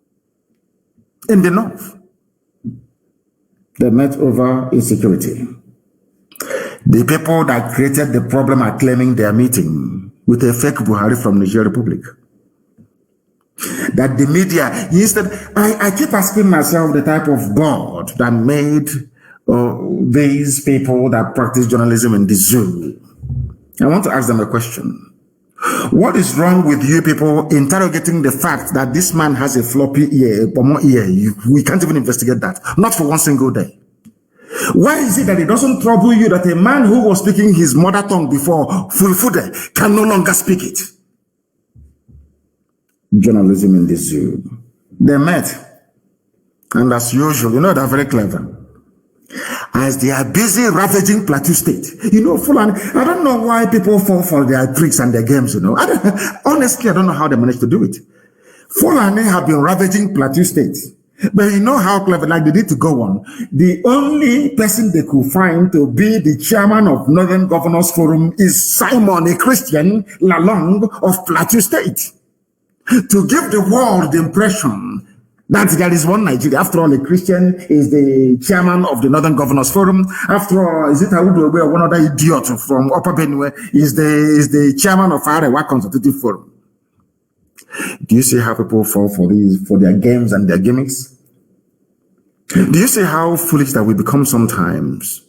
In the north. They met over insecurity. The people that created the problem are claiming they are meeting with a fake Buhari from Niger Republic. That the media, instead, I keep asking myself the type of God that made these people that practice journalism in the zoo. I want to ask them a question. What is wrong with you people interrogating the fact that this man has a floppy ear, a pomo ear? We can't even investigate that. Not for one single day. Why is it that it doesn't trouble you that a man who was speaking his mother tongue before, Fulfude, can no longer speak it? Journalism in the zoo. They met. And as usual, you know, they're very clever. as they are busy ravaging Plateau State. You know, Fulani, I don't know why people fall for their tricks and their games, you know. Honestly, I don't know how they managed to do it. Fulani have been ravaging Plateau State. But you know how clever, like they need to go on. The only person they could find to be the chairman of Northern Governors Forum is Simon, a Christian, Lalong of Plateau State. To give the world the impression that there is one Nigeria. After all, a Christian is the chairman of the Northern Governors Forum. After all, is it Awudu or one other idiot from Upper Benue is the chairman of Arewa Consultative Forum? Do you see how people fall for their games and their gimmicks? Do you see how foolish that we become sometimes?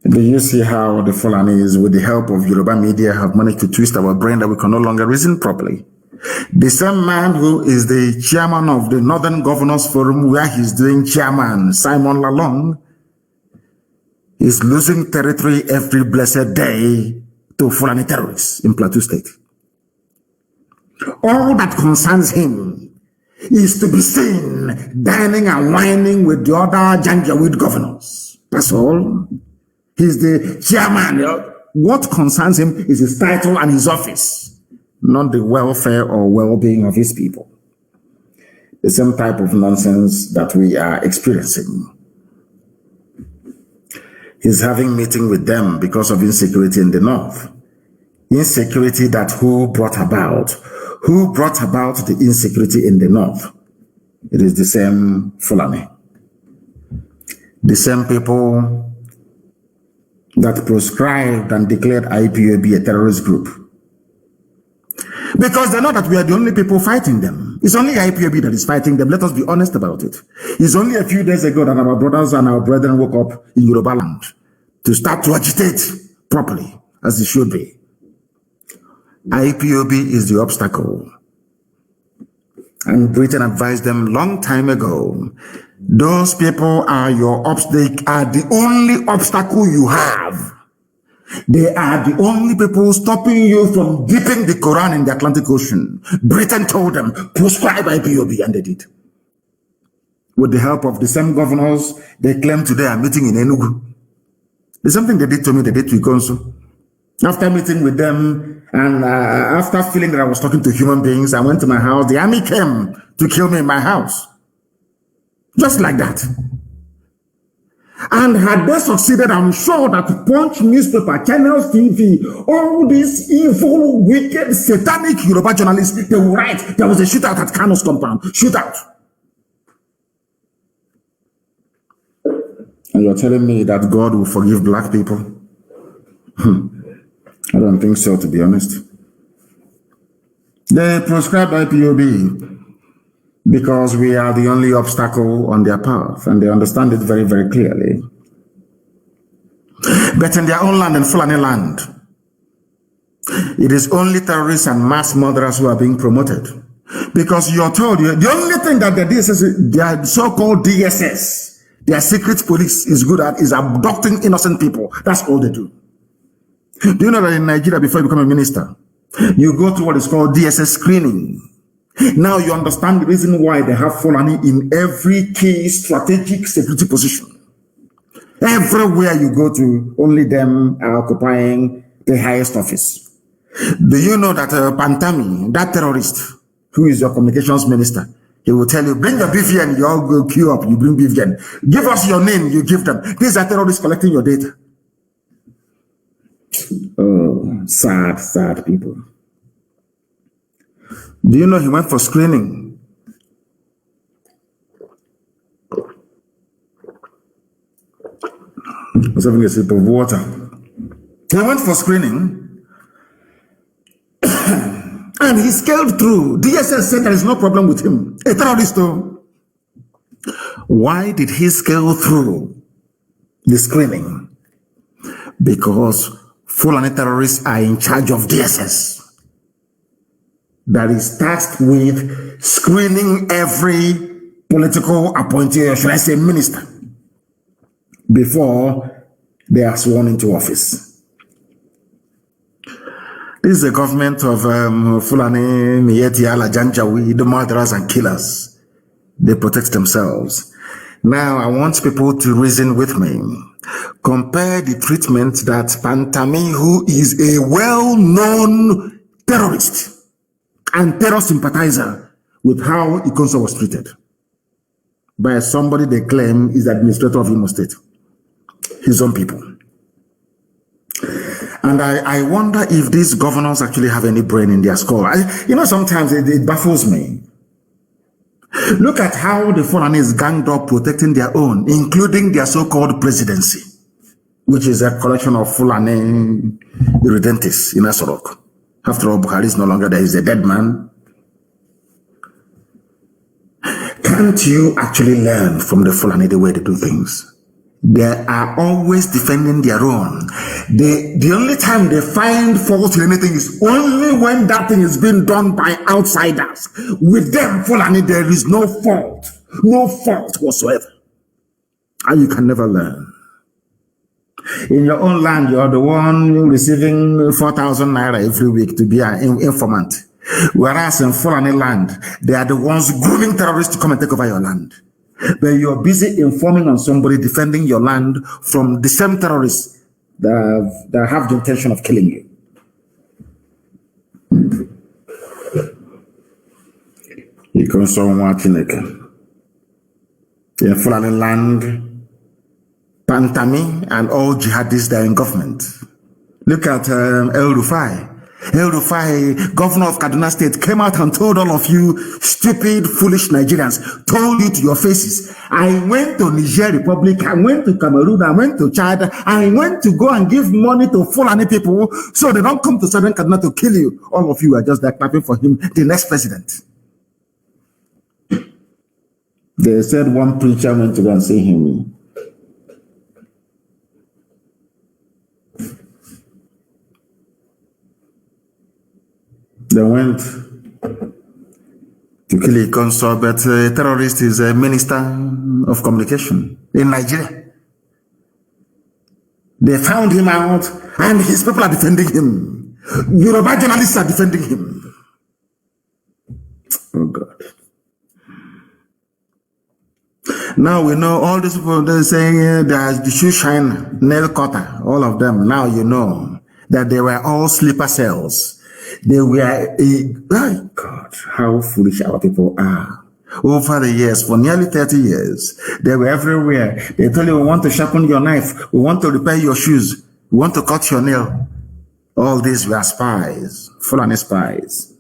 Do you see how the Fulanis, with the help of Yoruba media, have managed to twist our brain that we can no longer reason properly? The same man who is the chairman of the Northern Governors Forum, where he's doing chairman, Simon Lalong, is losing territory every blessed day to Fulani terrorists in Plateau State. All that concerns him is to be seen dining and whining with the other Janjaweed governors. That's all. He's the chairman. What concerns him is his title and his office, not the welfare or well-being of his people. The same type of nonsense that we are experiencing. He's having meeting with them because of insecurity in the north. Insecurity that who brought about? Who brought about the insecurity in the north? It is the same Fulani. The same people that proscribed and declared I.P.O.B a terrorist group. Because they know that we are the only people fighting them. It's only I.P.O.B that is fighting them. Let us be honest about it. It's only a few days ago that our brothers and our brethren woke up in Yoruba land to start to agitate properly, as it should be. I.P.O.B is the obstacle. And Britain advised them long time ago, those people are they are the only obstacle you have. They are the only people stopping you from dipping the Quran in the Atlantic Ocean. Britain told them, proscribe I.P.O.B, and they did. With the help of the same governors, they claim today are meeting in Enugu. There's something they did to me, they did to Ikonso. After meeting with them, and after feeling that I was talking to human beings, I went to my house. The army came to kill me in my house. Just like that. And had they succeeded, I'm sure that Punch newspaper, Channels TV, all these evil, wicked, satanic Yoruba journalists, they will write, there was a shootout at Kanu's compound. Shootout. And you're telling me that God will forgive black people? I don't think so, to be honest. They proscribe I.P.O.B because we are the only obstacle on their path, and they understand it very, very clearly. But in their own land, in Fulani land, it is only terrorists and mass murderers who are being promoted. Because you're told, the only thing that the DSS, their so-called DSS, their secret police is good at is abducting innocent people. That's all they do. Do you know that in Nigeria, before you become a minister, you go to what is called DSS screening? Now you understand the reason why they have Fulani in every key strategic security position. Everywhere you go to, only them are occupying the highest office. Do you know that Pantami, that terrorist, who is your communications minister, he will tell you, bring your BVN, you all go queue up, you bring BVN. Give us your name, you give them. These are terrorists collecting your data. Oh, sad, sad people. Do you know he went for screening? I was having a sip of water. He went for screening and he scaled through. DSS said there is no problem with him. A terrorist though. Why did he scale through the screening? Because Fulani terrorists are in charge of DSS. That is tasked with screening every political appointee, or should I say minister, before they are sworn into office. This is the government of Fulani, Mieti, Ala, Janjaweed, the murderers and killers. They protect themselves. Now, I want people to reason with me. Compare the treatment that Pantami, who is a well-known terrorist and terror sympathizer, with how Ikonso was treated by somebody they claim is the administrator of Imo State, his own people. And I wonder if these governors actually have any brain in their skull. Sometimes it baffles me. Look at how the Fulanis ganged up protecting their own, including their so-called presidency, which is a collection of Fulani irredentists in Asorok. After all, Buhari is no longer there, he's a dead man. Can't you actually learn from the Fulani the way they do things? They are always defending their own. The only time they find fault in anything is only when that thing is being done by outsiders. With them, Fulani, there is no fault whatsoever. And you can never learn. In your own land, you're the one receiving 4,000 naira every week to be an informant. Whereas in Fulani land, they are the ones grooming terrorists to come and take over your land. But you're busy informing on somebody defending your land from the same terrorists that have the intention of killing you. You can someone watching it. In Fulani land, Pantami and all jihadists that are in government. Look at El Rufai. El Rufai, governor of Kaduna State, came out and told all of you stupid, foolish Nigerians, told you to your faces, I went to Niger Republic, I went to Cameroon, I went to Chad, I went to go and give money to Fulani people so they don't come to Southern Kaduna to kill you. All of you are just there clapping for him, the next president. They said one preacher went to go and see him. They went to kill a consul, but a terrorist is a minister of communication in Nigeria. They found him out, and his people are defending him. Yoruba journalists are defending him. Oh God. Now we know all these people, they're saying there's the shoe shine, nail cutter, all of them. Now you know that they were all sleeper cells. They were oh God, how foolish our people are. Over the years, for nearly 30 years, they were everywhere. They told you, we want to sharpen your knife, we want to repair your shoes, we want to cut your nail. All these were spies, Fulani spies.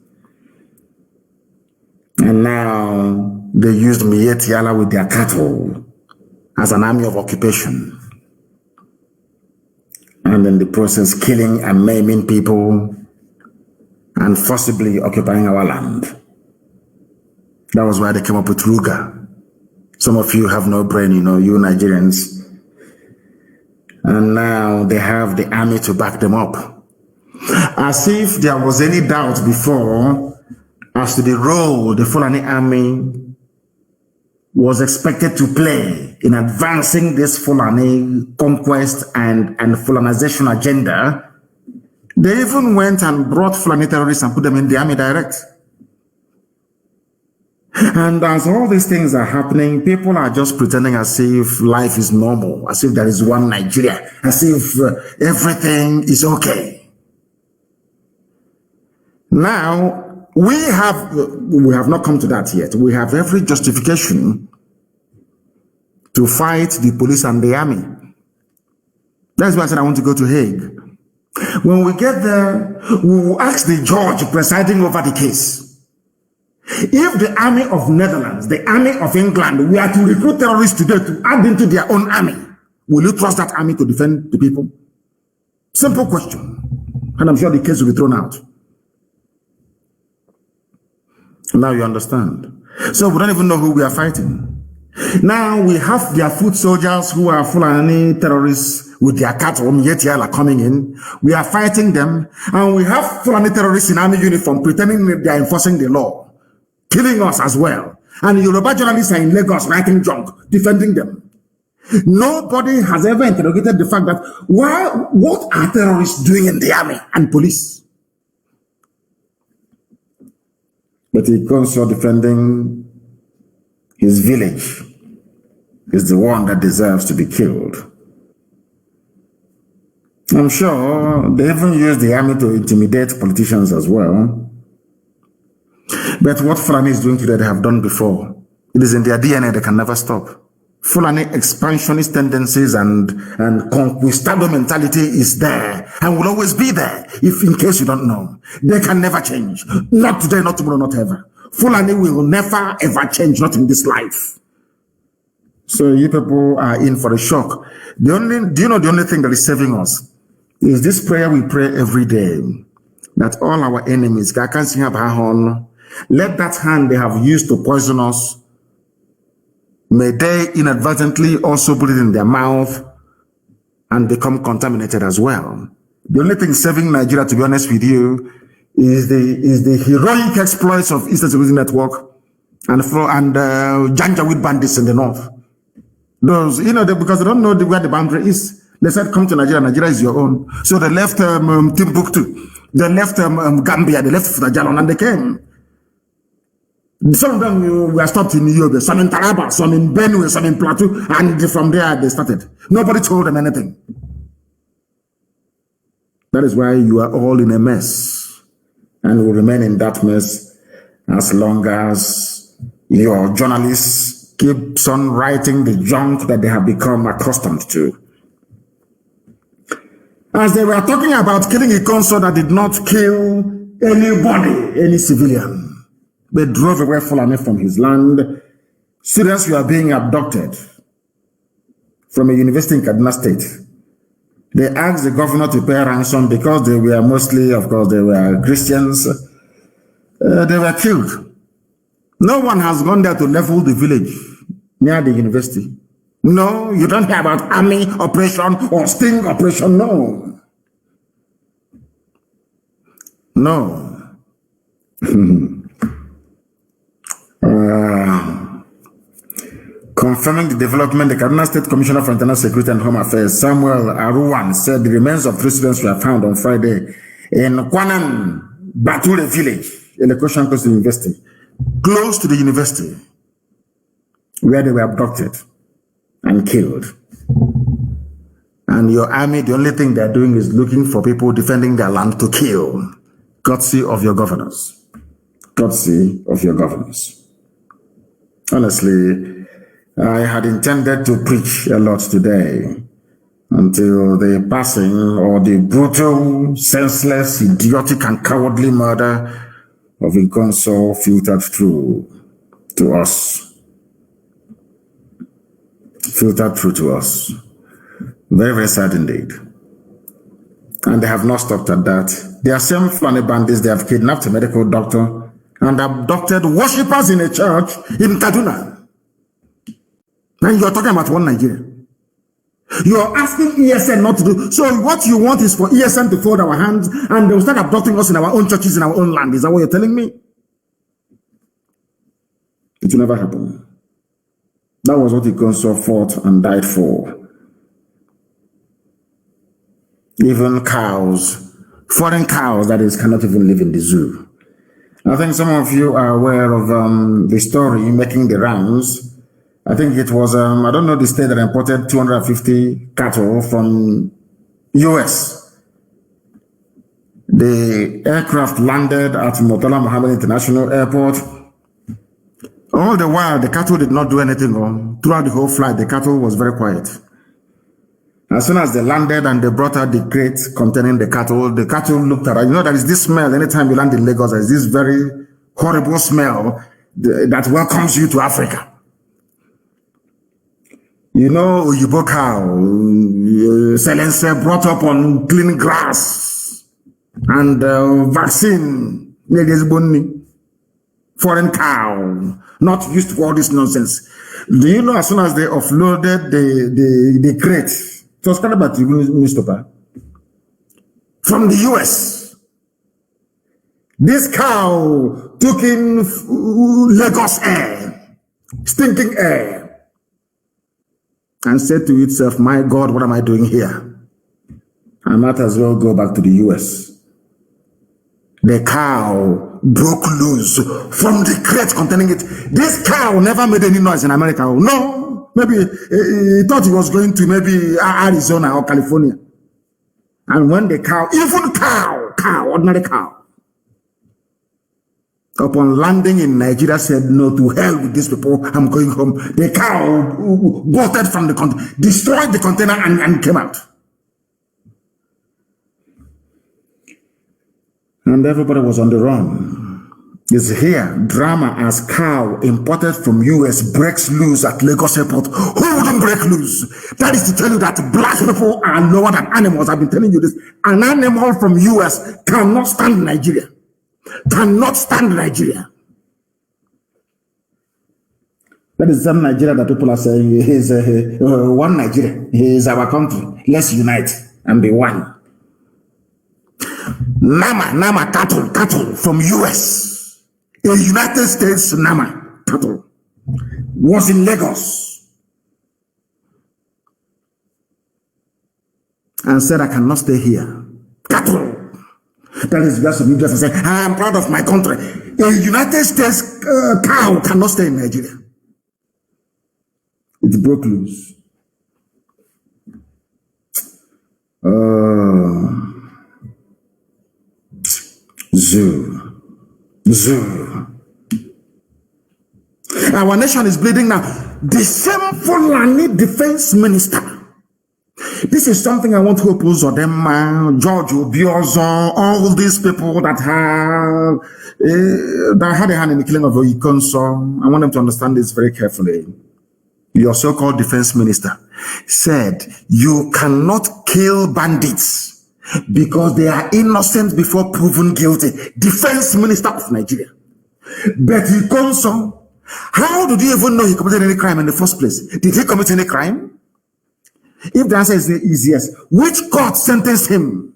And now they used Mietiala with their cattle as an army of occupation. And in the process, killing and maiming people and forcibly occupying our land. That was why they came up with Ruga. Some of you have no brain, you Nigerians. And now they have the army to back them up. As if there was any doubt before as to the role the Fulani army was expected to play in advancing this Fulani conquest and Fulanization agenda. They even went and brought Fulani terrorists and put them in the army direct. And as all these things are happening, people are just pretending as if life is normal, as if there is one Nigeria, as if everything is okay. Now, we have not come to that yet. We have every justification to fight the police and the army. That's why I said I want to go to Hague. When we get there, we will ask the judge presiding over the case. If the army of Netherlands, the army of England, we are to recruit terrorists today to add into their own army, will you trust that army to defend the people? Simple question. And I'm sure the case will be thrown out. Now you understand. So we don't even know who we are fighting. Now we have their foot soldiers who are Fulani terrorists with their cattle, Yetiala coming in. We are fighting them, and we have Fulani terrorists in army uniform pretending that they are enforcing the law, killing us as well. And Yoruba journalists are in Lagos writing junk, defending them. Nobody has ever interrogated the fact that what are terrorists doing in the army and police? But he comes for defending his village, is the one that deserves to be killed. I'm sure they even use the army to intimidate politicians as well. But what Fulani is doing today, they have done before. It is in their DNA, they can never stop. Fulani expansionist tendencies and conquistador mentality is there and will always be there, if in case you don't know. They can never change. Not today, not tomorrow, not ever. Fulani will never ever change, not in this life. So you people are in for a shock. Do you know the only thing that is saving us is this prayer we pray every day, that all our enemies, let that hand they have used to poison us, may they inadvertently also put it in their mouth and become contaminated as well. The only thing saving Nigeria, to be honest with you, is the heroic exploits of Eastern Security Network and Janjaweed bandits in the north. Those, because they don't know where the boundary is. They said, come to Nigeria, Nigeria is your own. So they left Timbuktu, they left Gambia, they left Futajalon, and they came. Some of them were stopped in I.P.O.B, some in Taraba, some in Benue, some in Plateau, and from there they started. Nobody told them anything. That is why you are all in a mess, and will remain in that mess as long as your journalists keep on writing the junk that they have become accustomed to. As they were talking about killing a consul that did not kill anybody, any civilian. They drove away Fulani from his land. Students were being abducted from a university in Kaduna State. They asked the governor to pay ransom because they were mostly, of course, they were Christians. They were killed. No one has gone there to level the village near the university. No, you don't hear about army operation or sting operation, no. No. Confirming the development, the Kaduna State Commissioner for Internal Security and Home Affairs, Samuel Aruwan, said the remains of 3 students were found on Friday in Kwanan Bature village, in the Koshan Coast University, close to the university, where they were abducted and killed. And your army, the only thing they're doing is looking for people defending their land to kill. Courtesy of your governors. Courtesy of your governors. Honestly, I had intended to preach a lot today until the passing or the brutal, senseless, idiotic, and cowardly murder of a consul filtered through to us. Filtered through to us. Very, very sad indeed. And they have not stopped at that. They are same Fulani bandits. They have kidnapped a medical doctor and abducted worshippers in a church in Kaduna. And you're talking about one Nigeria. You're asking ESN not to do. So what you want is for ESN to fold our hands and they'll start abducting us in our own churches, in our own land. Is that what you're telling me? It will never happen. That was what the consul fought and died for. Even cows, foreign cows, that is, cannot even live in the zoo. I think some of you are aware of the story making the rounds. I think it was, I don't know the state that imported 250 cattle from US. The aircraft landed at Murtala Mohammed International Airport. All the while, the cattle did not do anything wrong. Throughout the whole flight, the cattle was very quiet. As soon as they landed and they brought out the crate containing the cattle looked at it. You know, there is this smell anytime you land in Lagos. There is this very horrible smell that welcomes you to Africa. You know, Oyibo cow, Selense brought up on clean grass and vaccine, foreign cow, not used to all this nonsense. Do you know as soon as they offloaded the crate, it was kind of about newspaper, from the US, this cow took in Lagos air, stinking air, and said to itself, my God, what am I doing here? I might as well go back to the US. The cow broke loose from the crate containing it. This cow never made any noise in America. No, Maybe he thought he was going to maybe Arizona or California. And when the cow, even cow, ordinary cow, upon landing in Nigeria said, no, to hell with these people, I'm going home. The cow bolted from the container, destroyed the container and came out. And everybody was on the run. It's here, drama as cow imported from US breaks loose at Lagos Airport. Who wouldn't break loose? That is to tell you that black people are lower than animals. I've been telling you this. An animal from US cannot stand Nigeria. Cannot stand Nigeria. That is some Nigeria that people are saying is one Nigeria. Is our country. Let's unite and be one. Nama cattle from US. A United States Nama cattle was in Lagos and said, I cannot stay here. Cattle. That is just some Indians saying, I am proud of my country. A United States cow cannot stay in Nigeria. It broke loose. Zoo. Our nation is bleeding now. The same Fulani defense minister. This is something I want to oppose them, George Obiozo, all these people that had a hand in the killing of Oyikonso. I want them to understand this very carefully. Your so-called defense minister said, you cannot kill bandits because they are innocent before proven guilty. Defense minister of Nigeria. But Oyikonso, how did you even know he committed any crime in the first place? Did he commit any crime? If the answer is yes, which court sentenced him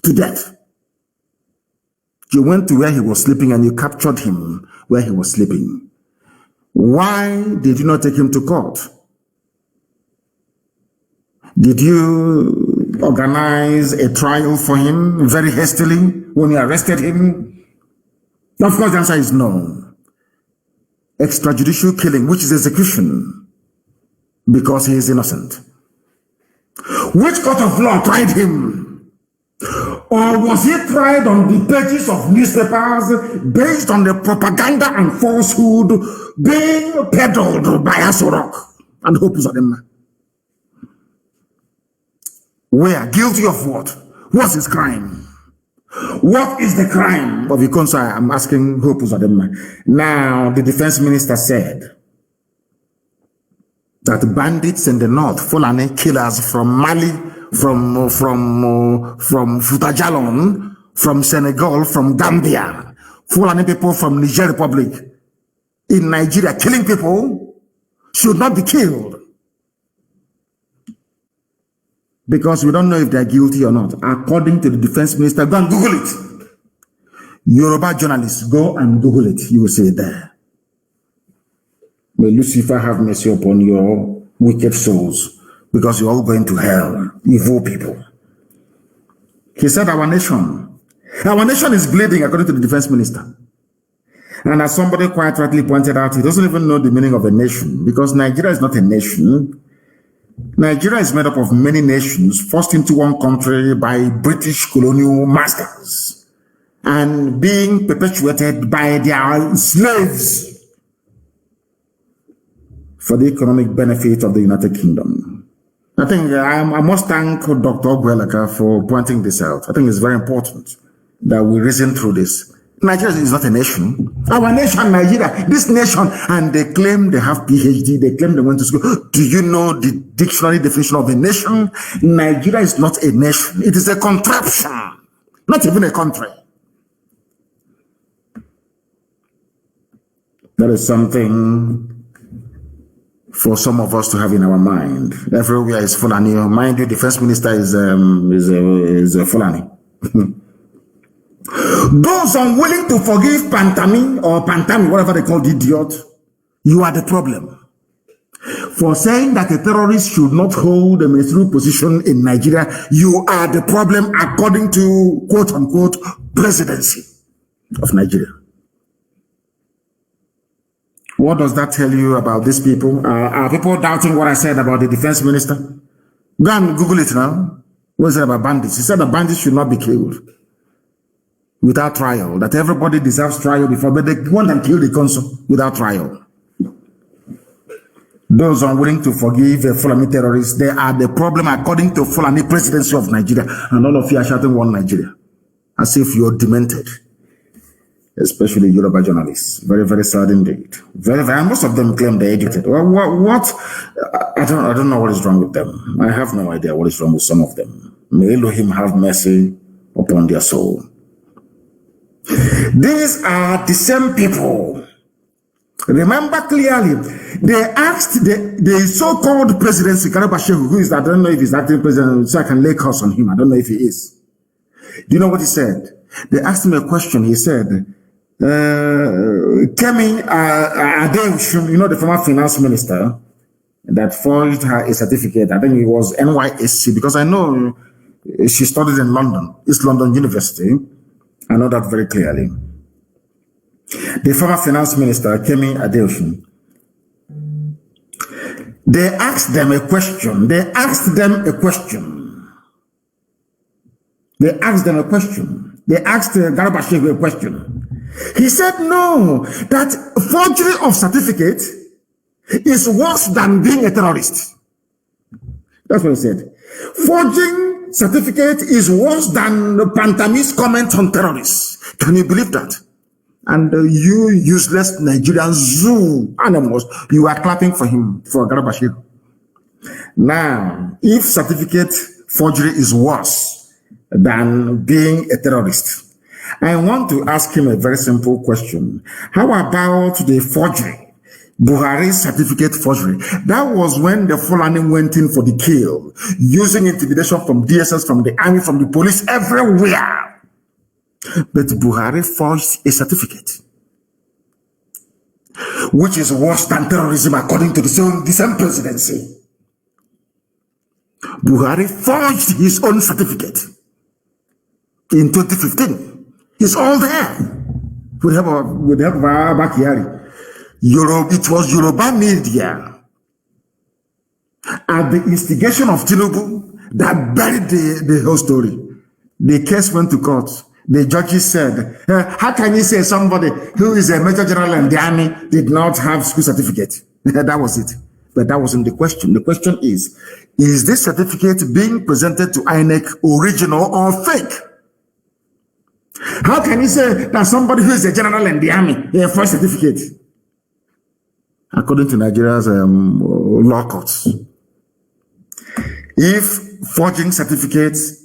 to death? You went to where he was sleeping and you captured him where he was sleeping. Why did you not take him to court? Did you organize a trial for him very hastily when you arrested him? Of course, the answer is no. Extrajudicial killing, which is execution, because he is innocent. Which court of law tried him? Or was he tried on the pages of newspapers based on the propaganda and falsehood being peddled by Asorok and Hope Uzodinma? Where? Guilty of what? What's his crime? What is the crime of Oyikonso? I'm asking Hope Uzodinma. Now, the defense minister said that bandits in the north, Fulani killers from Mali, from Futajalon, from Senegal, from Gambia, Fulani people from Niger Republic, in Nigeria, killing people, should not be killed. Because we don't know if they're guilty or not. According to the defense minister, go and Google it. Yoruba journalists, go and Google it. You will see it there. May Lucifer have mercy upon your wicked souls, because you're all going to hell, evil people. He said our nation is bleeding, according to the defense minister. And as somebody quite rightly pointed out, he doesn't even know the meaning of a nation, because Nigeria is not a nation. Nigeria is made up of many nations forced into one country by British colonial masters and being perpetuated by their slaves for the economic benefit of the United Kingdom. I think I must thank Dr. Ogwelaka for pointing this out. I think it's very important that we reason through this. Nigeria is not a nation. Our nation, Nigeria, this nation, and they claim they have PhD, they claim they went to school. Do you know the dictionary definition of a nation? Nigeria is not a nation. It is a contraption, not even a country. That is something for some of us to have in our mind. Everywhere is Fulani. Mind you, the first minister is a Fulani. Those unwilling to forgive Pantami, whatever they call the idiot, you are the problem. For saying that a terrorist should not hold a ministerial position in Nigeria, you are the problem according to quote-unquote presidency of Nigeria. What does that tell you about these people? Are people doubting what I said about the defense minister? Go and Google it now. What is it about bandits? He said that bandits should not be killed without trial, that everybody deserves trial before, but they want to kill the consul without trial. Those unwilling to forgive Fulani terrorists, they are the problem according to Fulani presidency of Nigeria. And all of you are shouting one Nigeria, as if you're demented. Especially Yoruba journalists. Very, very sad indeed. Very, very, most of them claim they're educated. Well, what? I don't know what is wrong with them. I have no idea what is wrong with some of them. May Elohim have mercy upon their soul. These are the same people. Remember clearly, they asked the so-called president, Sikara Bashir, who is, I don't know if he's acting president, so I can lay curse on him. I don't know if he is. Do you know what he said? They asked him a question. He said, Kemi Adeosun, you know, the former finance minister that forged her a certificate. I think it was NYSC, because I know she studied in London, East London University. I know that very clearly. The former finance minister, Kemi Adeosun, they asked them a question. They asked Garba Shehu a question. He said, no, that forgery of certificate is worse than being a terrorist. That's what he said. Forging certificate is worse than Pantami's comment on terrorists. Can you believe that? And you useless Nigerian zoo animals, you are clapping for him, for Garba Shehu. Now, if certificate forgery is worse than being a terrorist, I want to ask him a very simple question. How about the forgery? Buhari's certificate forgery. That was when the Fulani went in for the kill, using intimidation from DSS, from the army, from the police, everywhere. But Buhari forged a certificate, which is worse than terrorism according to the same presidency. Buhari forged his own certificate in 2015. It's all there. With the help of Abakari. It was Yoruba media at the instigation of Tinubu that buried the whole story. The case went to court. The judges said, how can you say somebody who is a major general in the army did not have school certificate? That was it. But that wasn't the question. The question is this certificate being presented to INEC original or fake? How can you say that somebody who is a general in the army a first certificate? According to Nigeria's law courts, if forging certificates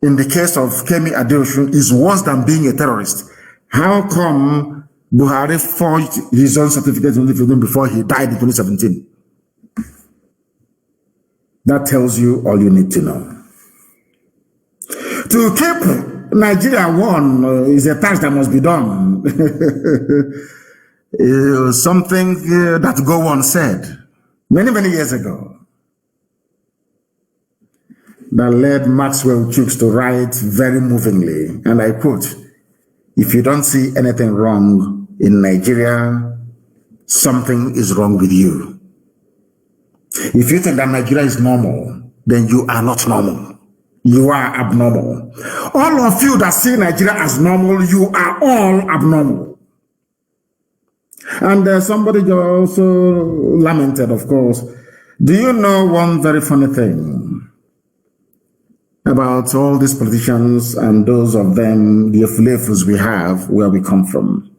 in the case of Kemi Adeosun is worse than being a terrorist, how come Buhari forged his own certificate before he died in 2017? That tells you all you need to know. To keep Nigeria one is a task that must be done. Something that Gowon said many, many years ago that led Maxwell Chooks to write very movingly, and I quote, if you don't see anything wrong in Nigeria, something is wrong with you. If you think that Nigeria is normal, then you are not normal. You are abnormal. All of you that see Nigeria as normal, you are all abnormal. And somebody also lamented, of course. Do you know one very funny thing about all these politicians and those of them, the affiliates we have, where we come from?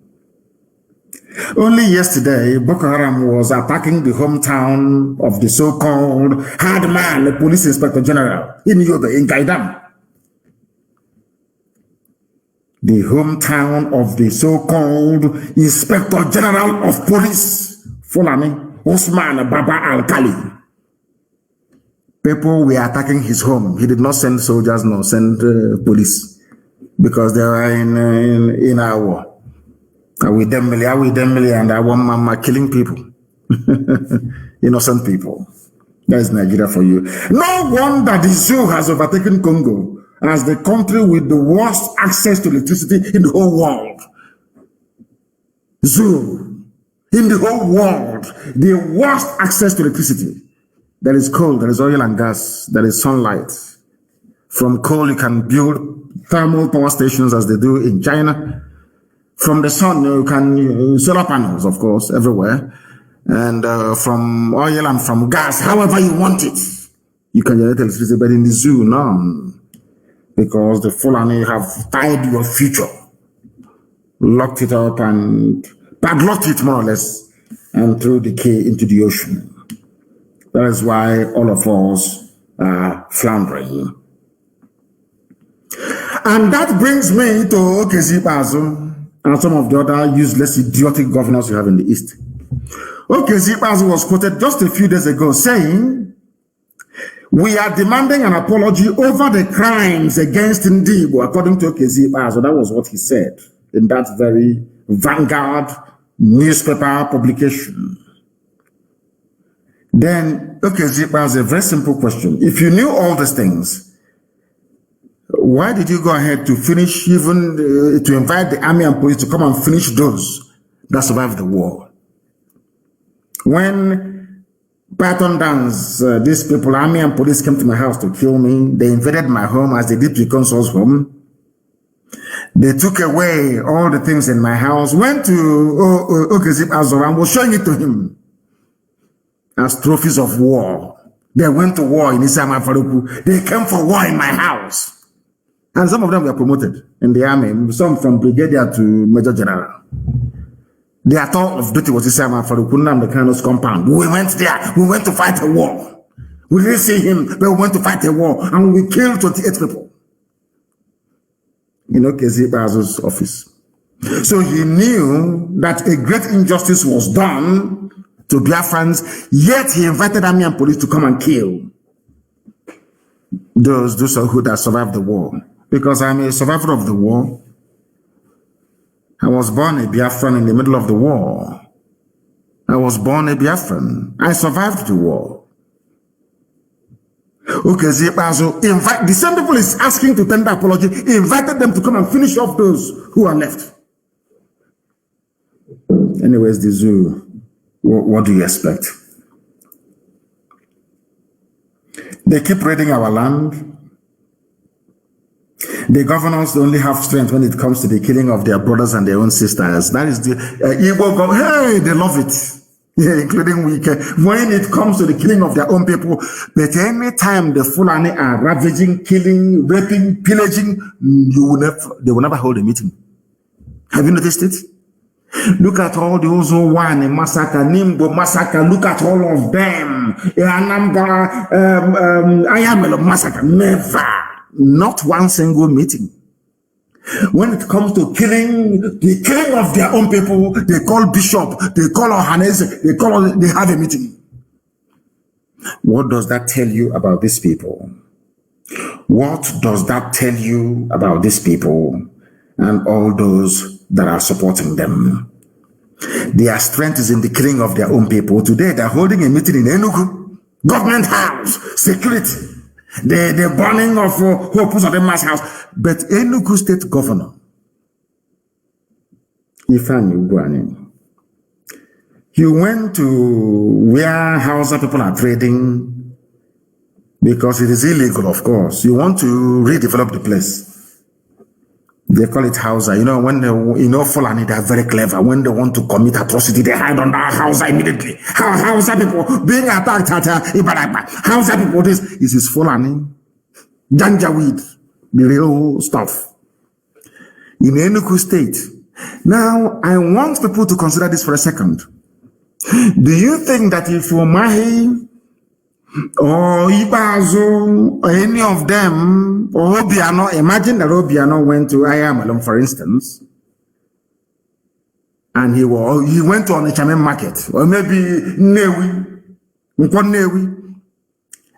Only yesterday, Boko Haram was attacking the hometown of the so-called hard man, the police inspector general in I.P.O.B, in Gaidam. The hometown of the so-called inspector general of police, Fulani, Osman Baba Al-Kali. People were attacking his home. He did not send soldiers, no, send police, because they were in our war. With them, and our mama killing people, innocent people. That is Nigeria for you. No wonder the zoo has overtaken Congo as the country with the worst access to electricity in the whole world. Zoo. in the whole world, the worst access to electricity. There is coal, there is oil and gas, there is sunlight. From coal, you can build thermal power stations as they do in China. From the sun, you can solar panels, of course, everywhere. And from oil and from gas, however you want it, you can generate electricity. But in the zoo, none. Because the Fulani have tied your future, locked it up and padlocked it more or less, and threw the key into the ocean. That is why all of us are floundering. And that brings me to Okezi Ikpeazu and some of the other useless, idiotic governors you have in the East. Okezi Ikpeazu was quoted just a few days ago saying, "We are demanding an apology over the crimes against Nnamdi," according to Okezi Ikpeazu. That was what he said in that very Vanguard newspaper publication. Then Okezi Ikpeazu, a very simple question. If you knew all these things, why did you go ahead to finish, even to invite the army and police to come and finish those that survived the war? When Python Dance, these people, army and police, came to my house to kill me, they invaded my home as they did to Consul's home. They took away all the things in my house, went to Okezi Ikpeazu and was showing it to him as trophies of war. They went to war in Isama Faruku. They came for war in my house. And some of them were promoted in the army, some from brigadier to major general. Their tour of duty was Isama Faruku, Nnamdi Kanu's compound. We went there. We went to fight a war. We didn't see him, but we went to fight a war. And we killed 28 people in Okezi Ikpeazu's office. So he knew that a great injustice was done to Biafrans, yet he invited army and police to come and kill those who that survived the war. Because I'm a survivor of the war. I was born a Biafran in the middle of the war. I was born a Biafran. I survived the war. Okezi Ikpeazu, the same people is asking to tender apology, invited them to come and finish off those who are left. Anyways, the zoo, what do you expect? They keep raiding our land. The governors only have strength when it comes to the killing of their brothers and their own sisters. That is the I.P.O.B government. Hey, they love it. Yeah, including when it comes to the killing of their own people. But any time the Fulani are ravaging, killing, raping, pillaging, they will never hold a meeting. Have you noticed it? Look at all the Ozo-Wane massacre, Nimbo massacre. Look at all of them. Anambra, Ayamelo massacre. Never. Not one single meeting. When it comes to the killing of their own people, they call Bishop, they call Ohanese, they have a meeting. What does that tell you about these people? What does that tell you about these people and all those that are supporting them? Their strength is in the killing of their own people. Today, they're holding a meeting in Enugu, government house, security. The burning of Hope Uzodimma's house. But Enugu State Governor, Ifeanyi Ugwuanyi, he went to where Hausa people are trading because it is illegal, of course. You want to redevelop the place. They call it Hausa. You know, when Fulani, they are very clever. When they want to commit atrocity, they hide under Hausa immediately. Hausa people being attacked at Ibaraba. Hausa people, this is Fulani. Janjaweed, the real stuff. In Enugu State. Now, I want people to consider this for a second. Do you think that if Umahi or Ikpeazu or any of them, or Obiano, imagine that Obiano went to Ayamalum, for instance, and he went to Onitsha market, or maybe Newi,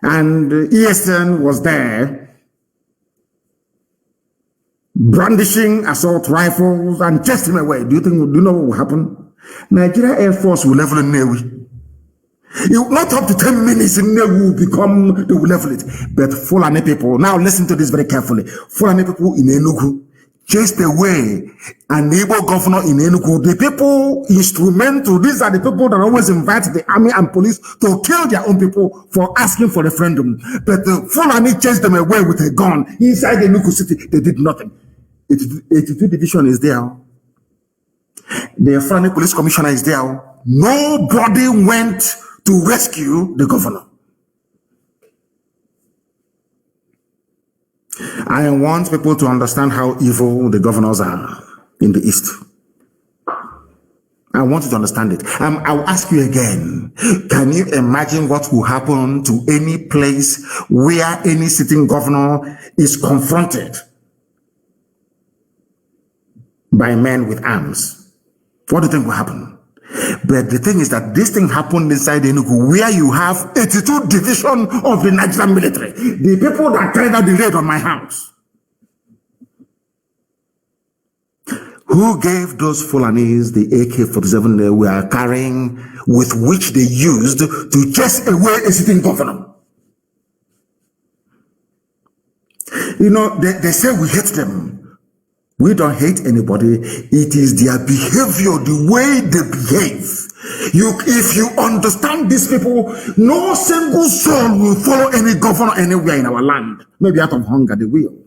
and ESN was there, brandishing assault rifles and chased him away. Do you know what will happen? Nigeria Air Force will level Newi. It will not up to 10 minutes in there will they will level it. But Fulani people, now listen to this very carefully. Fulani people in Enugu chased away an Igbo governor in Enugu. The people instrumental, these are the people that always invite the army and police to kill their own people for asking for referendum. But the Fulani chased them away with a gun inside Enugu city. They did nothing. 82 division is there. The Fulani police commissioner is there. Nobody went to rescue the governor. I want people to understand how evil the governors are in the East. I want you to understand it. I'll ask you again. Can you imagine what will happen to any place where any sitting governor is confronted by men with arms? What do you think will happen? But the thing is that this thing happened inside Enugu, where you have 82 division of the Nigerian military. The people that carried out the raid on my house. Who gave those Fulanis the AK-47 they were carrying, with which they used to chase away a sitting governor? You know, they say we hate them. We don't hate anybody. It is their behavior, the way they behave. If you understand these people, no single soul will follow any governor anywhere in our land. Maybe out of hunger, they will.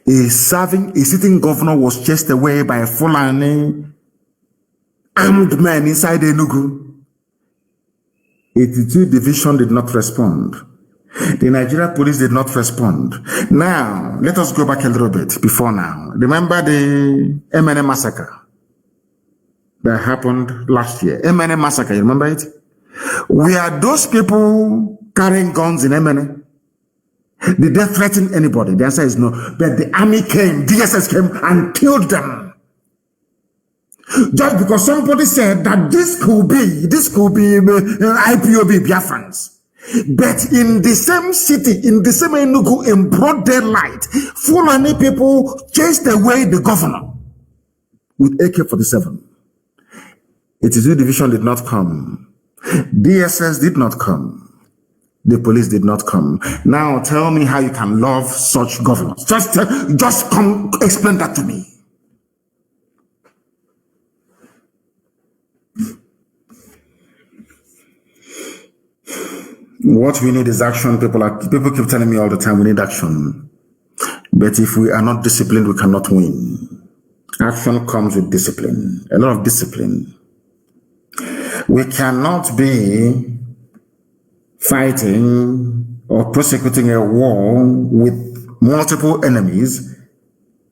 A sitting governor was chased away by a Fulani armed men inside Enugu. 82 division did not respond. The Nigeria police did not respond. Now, let us go back a little bit before now. Remember the MNA massacre that happened last year? MNA massacre, you remember it? Were those people carrying guns in MNA? Did they threaten anybody? The answer is no. But the army came, DSS came and killed them. Just because somebody said that this could be I.P.O.B. Biafrans. But in the same city, in the same Enugu, in broad daylight, Fulani people chased away the governor with AK-47. 82 division did not come. DSS did not come. The police did not come. Now tell me how you can love such governors. Just come explain that to me. What we need is action. People keep telling me all the time we need action. But if we are not disciplined, we cannot win. Action comes with discipline. A lot of discipline. We cannot be fighting or prosecuting a war with multiple enemies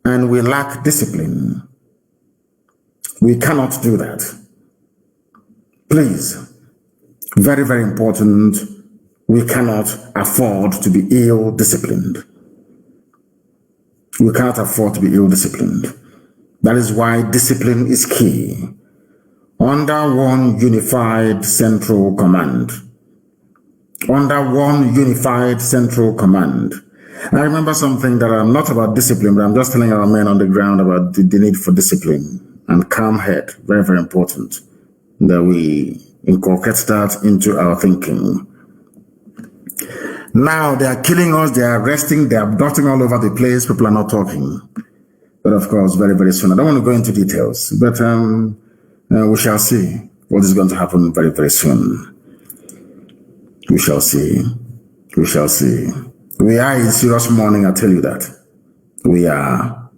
and we lack discipline. We cannot do that. Please, very, very important, we cannot afford to be ill-disciplined. We cannot afford to be ill-disciplined. That is why discipline is key. Under one unified central command. Under one unified central command. I remember something that I'm not about discipline, but I'm just telling our men on the ground about the need for discipline and calm head. Very, very important that we inculcate that into our thinking. Now they are killing us, they are arresting, they are abducting all over the place. People are not talking. But of course, very, very soon. I don't want to go into details, but we shall see what is going to happen very, very soon. We shall see. We shall see. We are in serious mourning, I tell you that. We are.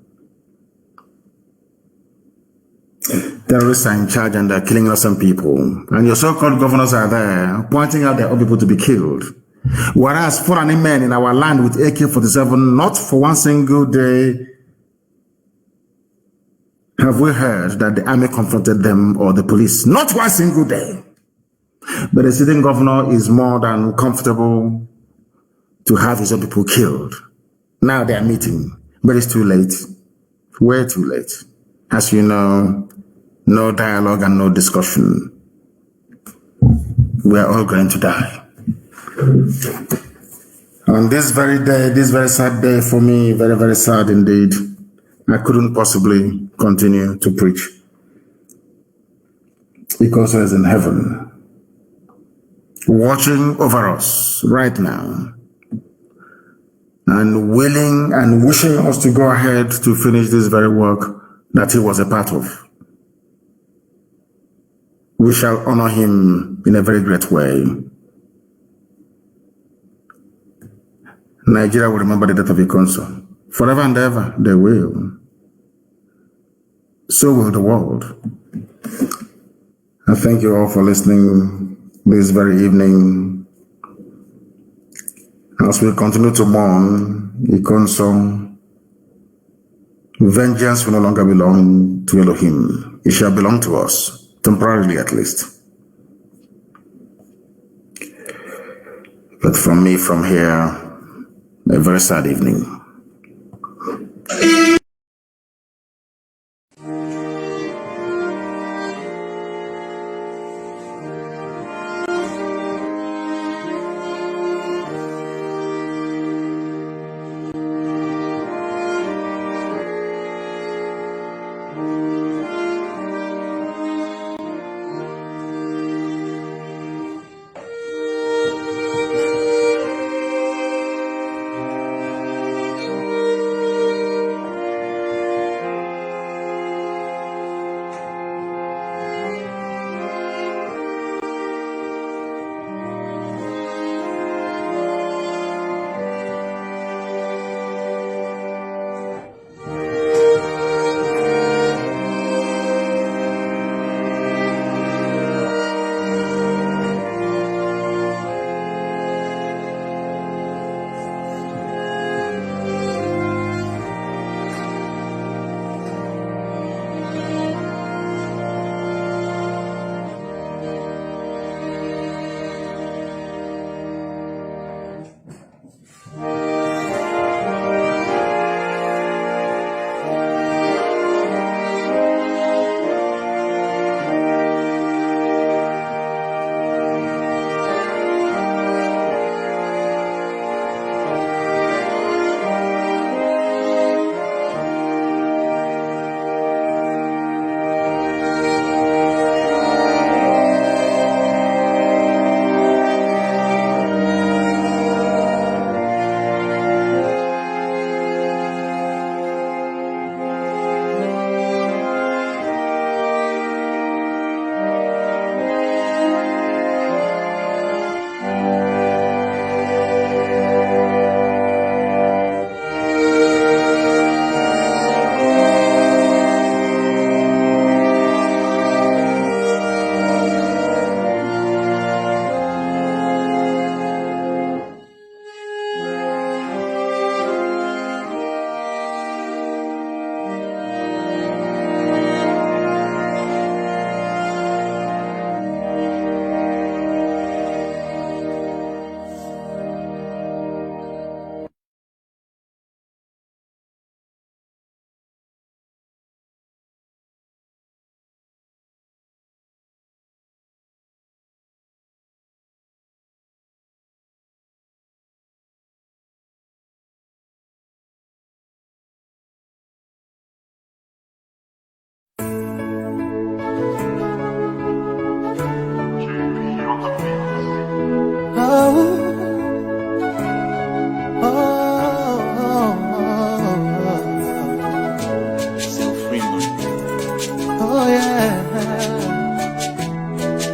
Terrorists are in charge and they're killing innocent people. And your so-called governors are there pointing out their own people to be killed. Whereas Fulani men in our land with AK-47, not for one single day have we heard that the army confronted them or the police. Not one single day. But the sitting governor is more than comfortable to have his own people killed. Now they are meeting, but it's too late. Way too late. As you know, no dialogue and no discussion. We are all going to die. On this very day, this very sad day for me, very, very sad indeed, I couldn't possibly continue to preach. Because I was in heaven, watching over us right now. and willing and wishing us to go ahead to finish this very work that he was a part of. We shall honor him in a very great way. Nigeria will remember the death of Ikonso. Forever and ever, they will. So will the world. I thank you all for listening this very evening. As we continue to mourn Ikonso, vengeance will no longer belong to Elohim. It shall belong to us, temporarily at least. But for me, from here, a very sad evening.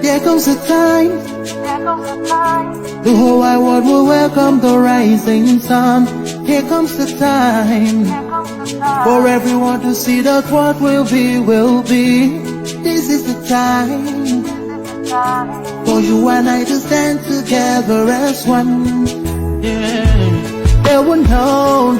There comes a time, the whole wide world will welcome the rising sun. Here comes the time, for everyone to see that what will be, will be. This is the time, for you and I to stand together as one. Yeah. They will know,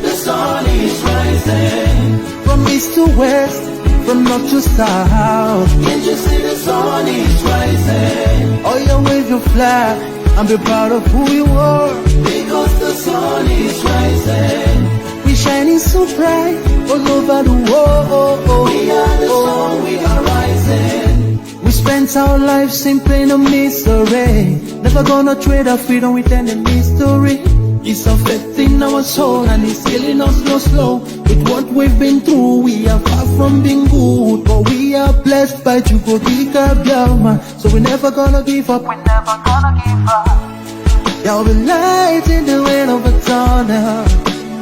the sun is rising, from east to west, from north to south. Can't you see the sun is rising? Oh, you wave your flag and be proud of who you are, because the sun is rising. We shining so bright all over the world. We are the sun, we are rising. We spent our lives in pain and misery, never gonna trade our freedom with any mystery. It's affecting our soul and it's killing us slow. With what we've been through, we are far from being good, but we are blessed by Biafra. So we're never gonna give up. We're never gonna give up. There'll be light in the end of a tunnel.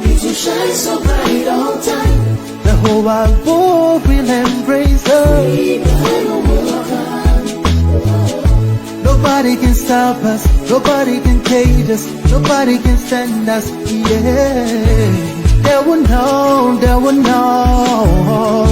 It will shine so bright all time. The whole wide world will embrace us. Nobody can stop us, nobody can cage us, nobody can stand us, yeah. They will know, they will know.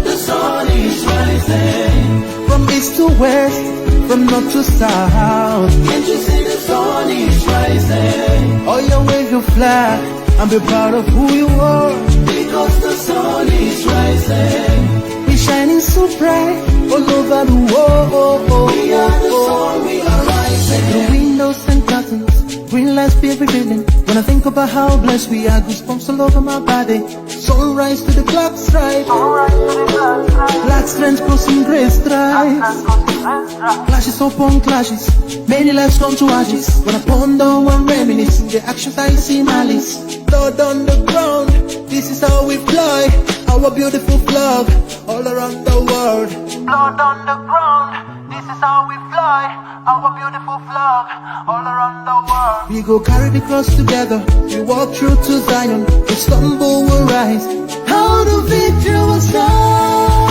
The sun is rising. From east to west, from north to south. Can't you see the sun is rising? Oh, you wave your flag and be proud of who you are. Because the sun is rising. We're shining so bright all over the world. We are the sun, we are rising. The windows and curtains, green lights be revealing. When I think about how blessed we are, goosebumps all over my body. Sunrise to the black stripe, black strands crossing grey stripes. Clashes upon clashes, many lives come to ashes. When I ponder and reminisce, the actions I see malice. Blood on the ground, this is how we fly. Our beautiful flag, all around the world. Blood on the ground, this is how we fly. Our beautiful flag, all around the world. We go carry the cross together, we walk through to Zion. We stumble, we'll rise. How the victory will start.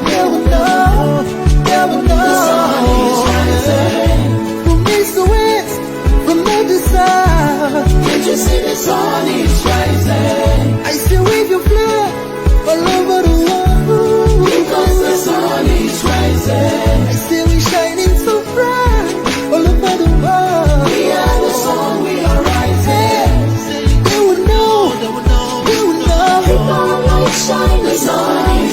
They will know, they will know. The sun is rising. From east to west, from north to south. Can't you see the sun is rising? I still wave your flag all over the world. Because the sun is rising. I still be shining so bright all over the world. We are the sun, we are rising. They will know, they will know, they will know. Keep our light shine, the sun is